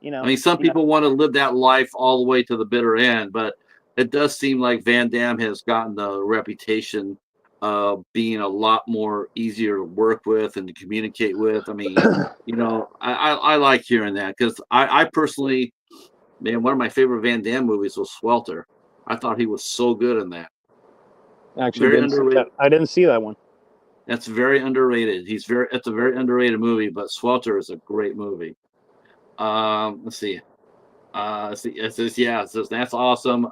you I know, mean, some people want to live that life all the way to the bitter end, but it does seem like Van Damme has gotten the reputation of being a lot more easier to work with and to communicate with. I mean, you know, I like hearing that because I personally, man, one of my favorite Van Damme movies was Swelter. I thought he was so good in that. actually Very didn't see that. underrated. I didn't see that one. That's very underrated. It's a very underrated movie, but Swelter is a great movie. Let's see. See, it says, yeah, it says that's awesome.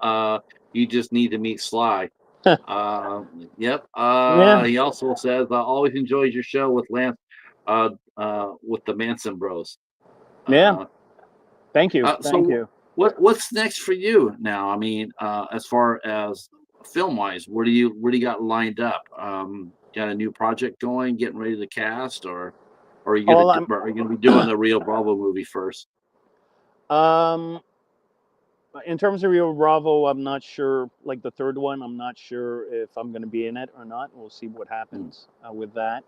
You just need to meet Sly. Uh, yep. Yeah, He also says, I always enjoyed your show with Lance, with the Manson Bros. yeah. Uh, Thank you, thank so you. what's next for you now? I mean, as far as film wise, where do you got lined up? Got a new project going, getting ready to cast, or All I'm are you gonna be doing the Rio Bravo movie first? um in terms of Rio Bravo, I'm not sure. Like the third one, I'm not sure if I'm going to be in it or not. We'll see what Hmm. happens with that.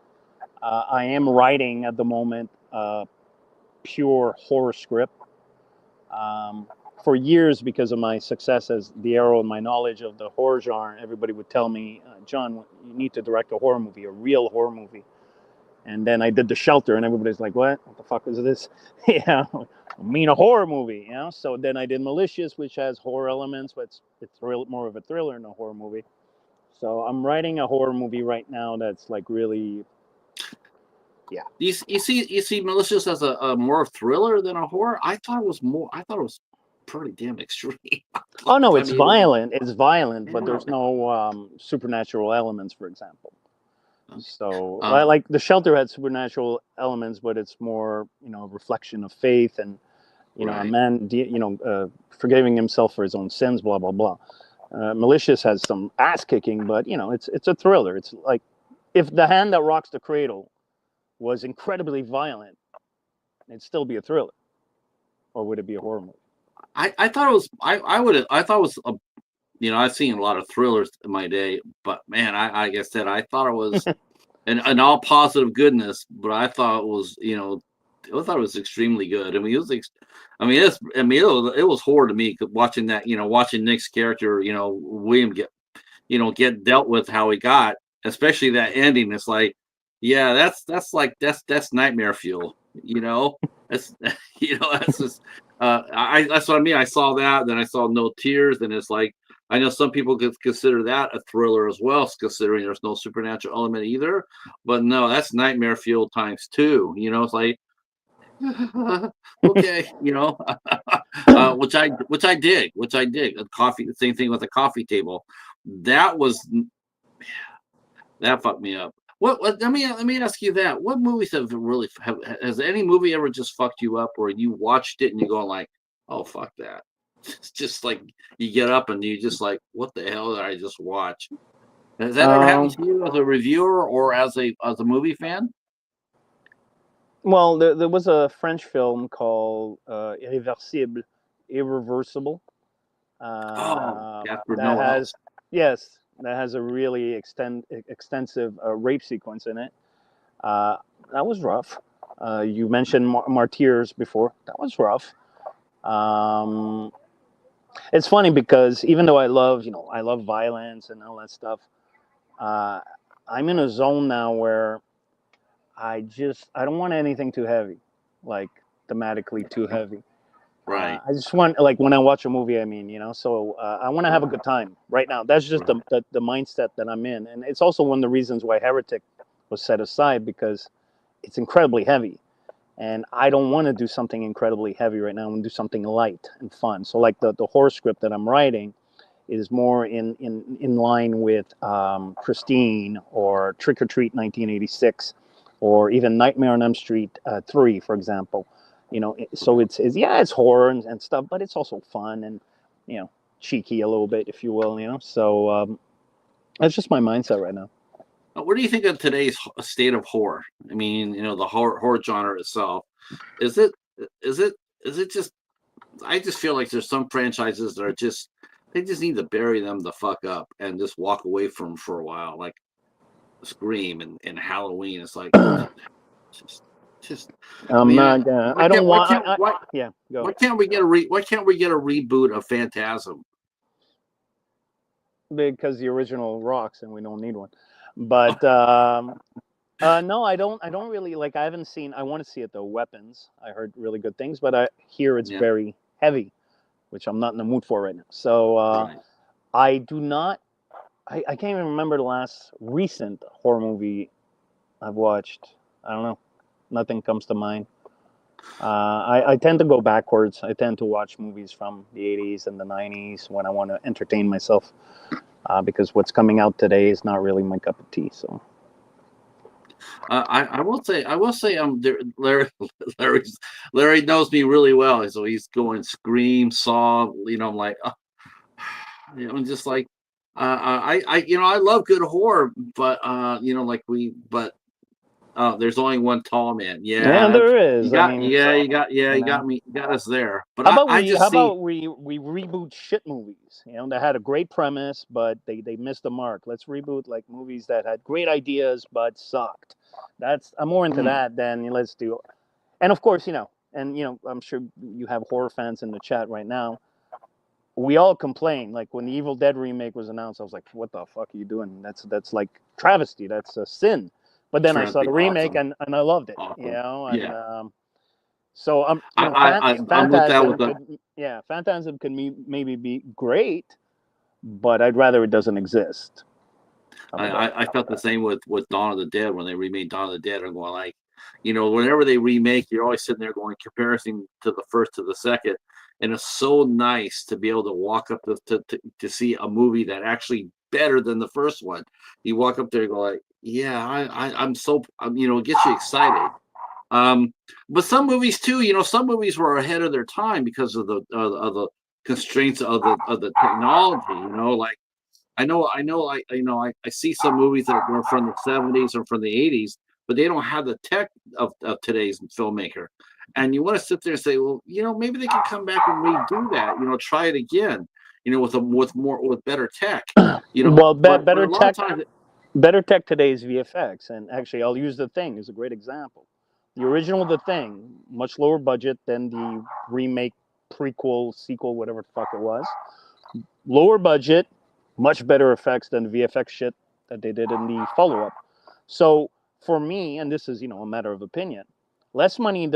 I am writing at the moment pure horror script. For years, because of my success as the Arrow and my knowledge of the horror genre, everybody would tell me, John, you need to direct a horror movie, a real horror movie. And then I did The Shelter, and everybody's like, "What? What the fuck is this?" Yeah, I mean a horror movie, you know. So then I did Malicious, which has horror elements, but it's more of a thriller than a horror movie. So I'm writing a horror movie right now that's like really, yeah. You see Malicious as a more thriller than a horror. I thought it was more. I thought it was pretty damn extreme. Oh no, I it's mean, it was, violent. It's violent, but yeah. there's no supernatural elements, for example. So, Uh, like The Shelter had supernatural elements, but it's more, a reflection of faith and, a right. man, forgiving himself for his own sins, blah blah blah. Malicious has some ass kicking, but it's a thriller. It's like if The Hand That Rocks the Cradle was incredibly violent, it'd still be a thriller, or would it be a horror movie? I thought it was. I thought it was a. I've seen a lot of thrillers in my day, but man, like I said, I thought it was an all positive goodness, but I thought it was, I thought it was extremely good. I mean, it was, it was horror to me watching that, watching Nick's character, William get dealt with how he got, especially that ending. It's like, yeah, that's nightmare fuel, that's, that's just, that's what I mean. I saw that, then I saw No Tears, and it's like, I know some people could consider that a thriller as well, considering there's no supernatural element either. But no, that's nightmare fuel times two. It's like, okay, which I dig. A coffee, the same thing with a coffee table. That was that fucked me up. What let me ask you that. What movies has any movie ever just fucked you up, or you watched it and you go like, oh fuck that? It's just like you get up and you just like, what the hell did I just watch? Has that ever happened Um, to you as a reviewer or as a movie fan? well, there was a French film called Irreversible, Irreversible, Oh, Casper that Noel's. has, yes, that has a really extensive rape sequence in it. Uh, that was rough. You mentioned Martyrs before. That was rough. Um, it's funny because even though I love violence and all that stuff, uh, I'm in a zone now where I don't want anything too heavy, like thematically too heavy. Right. I just want, like, when I watch a movie, I mean, so I want to have a good time right now. That's just Right. the mindset that I'm in, and it's also one of the reasons why Heretic was set aside, because it's incredibly heavy, and I don't want to do something incredibly heavy right now. I want to do something light and fun. So like the horror script that I'm writing is more in line with Christine or Trick or Treat 1986, or even Nightmare on Elm Street 3, for example. So it's yeah, it's horror and stuff, but it's also fun and you know cheeky a little bit, if you will. So that's just my mindset right now. What do you think of today's state of horror? I mean, the horror genre itself. Is it is it is it just? I just feel like there's some franchises that are just they just need to bury them the fuck up and just walk away from 'em for a while, like Scream and Halloween. It's like just just. I I'm mean, not gonna. why I don't can't why want. can't why Yeah, go. why can't we get a reboot of Phantasm? Because the original rocks and we don't need one. But no, I don't. I don't really like. I haven't seen. I want to see it though. Weapons. I heard really good things, but I hear it's Yeah, very heavy, which I'm not in the mood for right now. So right. I do not. I can't even remember the last recent horror movie I've watched. I don't know. Nothing comes to mind. I tend to go backwards. I tend to watch movies from the 80s and the 90s when I want to entertain myself, because what's coming out today is not really my cup of tea. So, I will say Larry Larry's, Larry knows me really well, so he's going Scream, Saw. I'm like, I'm just like, I love good horror, but there's only one tall man. yeah, Yeah, there you is. I got, mean, yeah, you got you know. me, you got us there. But How I, about I we? How just see, about we reboot shit movies? That had a great premise, but they missed the mark. Let's reboot like movies that had great ideas but sucked. I'm more into hmm, that than let's do. And of course, I'm sure you have horror fans in the chat right now. We all complain. Like when the Evil Dead remake was announced, I was like, "What the fuck are you doing? That's like travesty. That's a sin." But then I turned out saw to the be remake awesome. and I loved it. You Awesome. know, and Yeah. so I'm with that Phantasm with the could, yeah, Phantasm could maybe be great, but I'd rather it doesn't exist. How about that? I felt the same with Dawn of the Dead when they remade Dawn of the Dead. I'm going like, whenever they remake, you're always sitting there going comparison to the first to the second, and it's so nice to be able to walk up to see a movie that actually better than the first one. You walk up there and go like, yeah, I'm so it gets you excited. Um, but some movies too, some movies were ahead of their time because of the constraints of the technology. Like I see some movies that were from the 70s or from the 80s, but they don't have the tech of today's filmmaker. And you want to sit there and say, well, maybe they can come back and redo that, try it again, with better tech, Well, but a lot of times, better tech today is VFX, and actually, I'll use The Thing as a great example. The original The Thing, much lower budget than the remake, prequel, sequel, whatever the fuck it was. Lower budget, much better effects than the VFX shit that they did in the follow up. So for me, and this is a matter of opinion, less money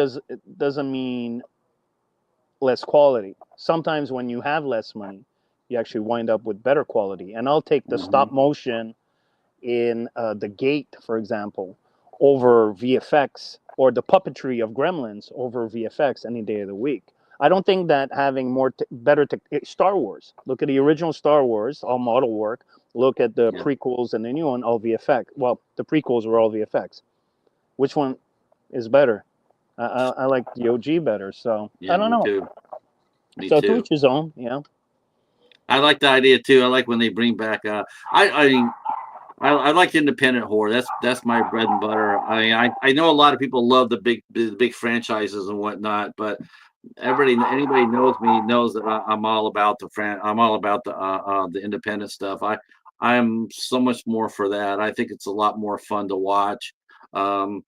doesn't mean less quality. Sometimes when you have less money, you actually wind up with better quality. And I'll take the Mhm. stop motion in The Gate, for example, over VFX, or the puppetry of Gremlins over VFX any day of the week. I don't think that having Star Wars. Look at the original Star Wars, all model work. Look at the Yeah, prequels and the new one, all VFX. Well, the prequels were all VFX. Which one is better? I like the OG better. So I yeah, don't me know. too. Me So to too. each his own. I like the idea too. I like when they bring back. I mean, I like independent horror. That's my bread and butter. I mean, I know a lot of people love the big franchises and whatnot, but anybody knows me knows that I'm all about I'm all about the independent stuff. I am so much more for that. I think it's a lot more fun to watch. Um,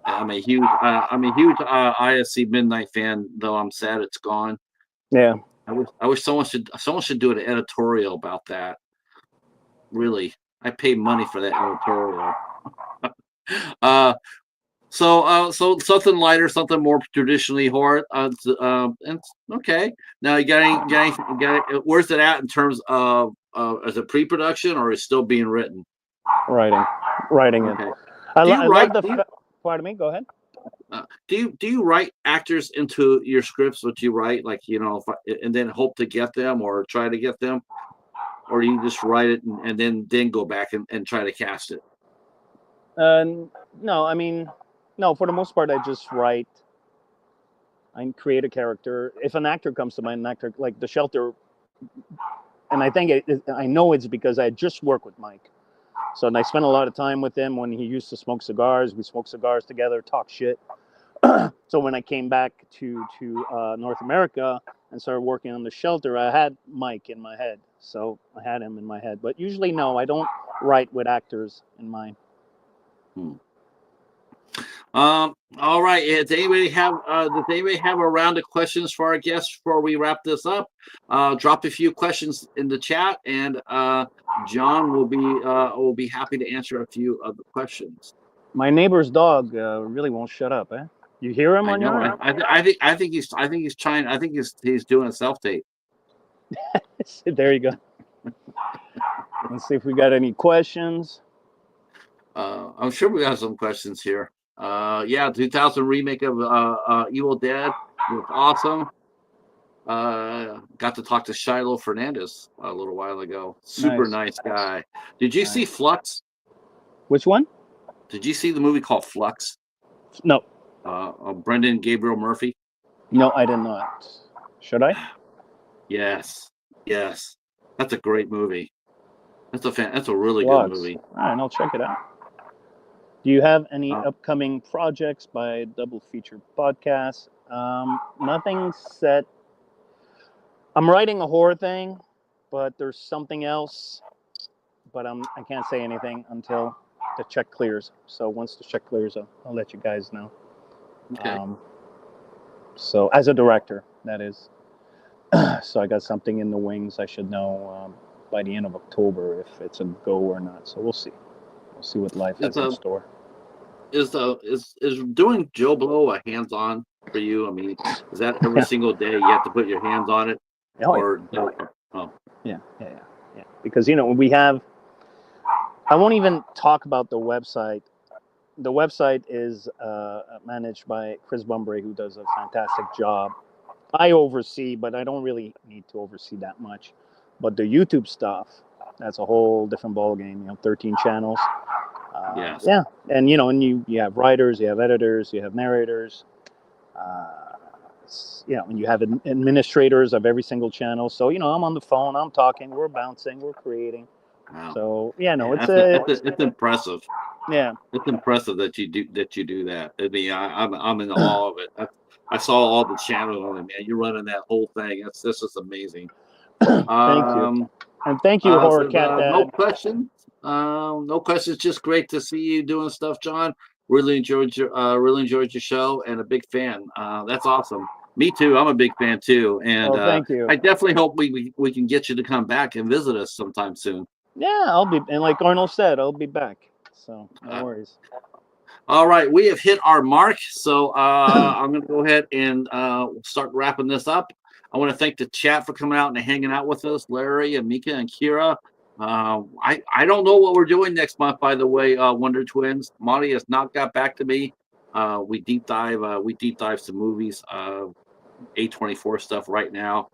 I'm a huge ISC Midnight fan, though I'm sad it's gone. Yeah. I wish someone should do an editorial about that. Really, I pay money for that editorial. Uh, so something lighter, something more traditionally horror. And okay. Now where's it at in terms of is it pre-production or is it still being written? Writing, writing it. Okay. I, Do you I love write? the. Pardon me. Go ahead. Do you write actors into your scripts? What you write, like and then hope to get them or try to get them, or do you just write it and then go back and try to cast it? Uh, no, I mean, no. For the most part, I just write. I create a character. If an actor comes to mind, an actor like The Shelter, and I know it's because I just worked with Mike. So and I spent a lot of time with him when he used to smoke cigars. We smoked cigars together, talk shit. So when I came back to North America and started working on The Shelter, I had Mike in my head. So I had him in my head. But usually, no, I don't write with actors in mind. Hmm. All right. Does anybody have a round of questions for our guests before we wrap this up? Drop a few questions in the chat, and John will be happy to answer a few of the questions. My neighbor's dog really won't shut up, eh? You hear him I on know. your end? I think he's trying. I think he's doing a self tape. There you go. Let's see if we got any questions. I'm sure we got some questions here. Yeah, 2000 remake of Evil Dead was awesome. Got to talk to Shiloh Fernandez a little while ago. Super Nice. nice guy. Did you see Nice. Flux? Which one? Did you see the movie called Flux? No. Brendan Gabriel Murphy. No, I did not. Should I? Yes, yes, that's a great movie. That's a really good Flux. movie. All right, I'll check it out. Do you have any Uh, upcoming projects by Double Feature Podcast? Nothing set. I'm writing a horror thing, but there's something else. But I can't say anything until the check clears. So once the check clears, I'll let you guys know. okay. Um, so as a director, that is. So I got something in the wings. I should know by the end of October if it's a go or not. So we'll see. We'll see what life It's has in a store. is doing JoBlo a hands-on for you? I mean, is that every Yeah. single day you have to put your hands on it, Oh, or yeah. oh, Yeah. Because we have. I won't even talk about the website. The website is managed by Chris Bumbray, who does a fantastic job. I oversee, but I don't really need to oversee that much. But the YouTube stuff, that's a whole different ballgame. 13 channels. yes, Yeah, and you have writers, you have editors, you have narrators. And you have administrators of every single channel. So I'm on the phone, I'm talking, we're bouncing, we're creating. wow, So no, yeah, it's impressive. yeah. It's impressive that you do that. I mean, I'm in awe of it. I saw all the channels on it, man. You're running that whole thing. This is amazing. Thank you, and thank you, Horror So Cat no Dad. questions. No questions. Just great to see you doing stuff, John. Really enjoyed your show, and a big fan. That's awesome. Me too. I'm a big fan too, and Oh, thank you. I definitely hope we can get you to come back and visit us sometime soon. Yeah, I'll be, and like Arnold said, I'll be back. So no Uh, worries. all right, we have hit our mark, so I'm going to go ahead and start wrapping this up. I want to thank the chat for coming out and hanging out with us, Larry and Mika and Kira. I don't know what we're doing next month, by the way, Wonder Twins. Monty has not got back to me. We deep dive some movies, A24 stuff right now.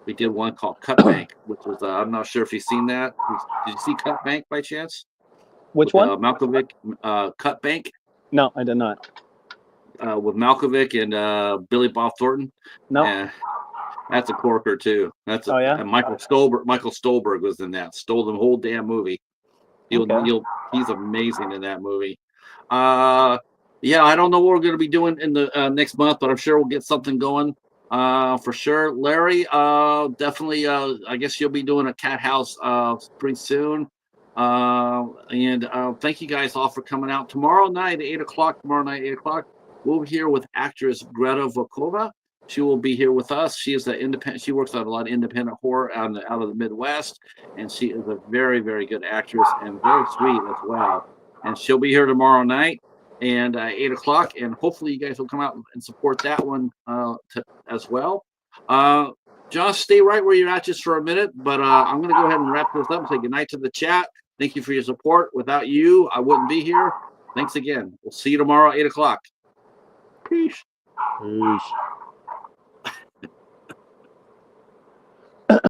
We did one called Cut Bank, which was I'm not sure if you've seen that. Did you see Cut Bank by chance? Which With one? Malkovich, Cut Bank. No, I did not. With Malkovich and Billy Bob Thornton. No. And that's a corker too. Oh yeah. And Michael Stolberg. Michael Stolberg was in that. Stole the whole damn movie. Okay. He's amazing in that movie. Yeah, I don't know what we're going to be doing in the next month, but I'm sure we'll get something going. For sure, Larry. Definitely. I guess you'll be doing a cat house pretty soon. And thank you guys all for coming out tomorrow night at 8 o'clock. We'll be here with actress Greta Volkova. She will be here with us. She is She works on a lot of independent horror out of the Midwest, and she is a very, very good actress and very sweet as well. And she'll be here tomorrow night and 8 o'clock, and hopefully you guys will come out and support that one as well. John, stay right where you're at just for a minute, but I'm going to go ahead and wrap this up and say goodnight to the chat. Thank you for your support. Without you, I wouldn't be here. Thanks again. We'll see you tomorrow at 8 o'clock. Peace. Peace.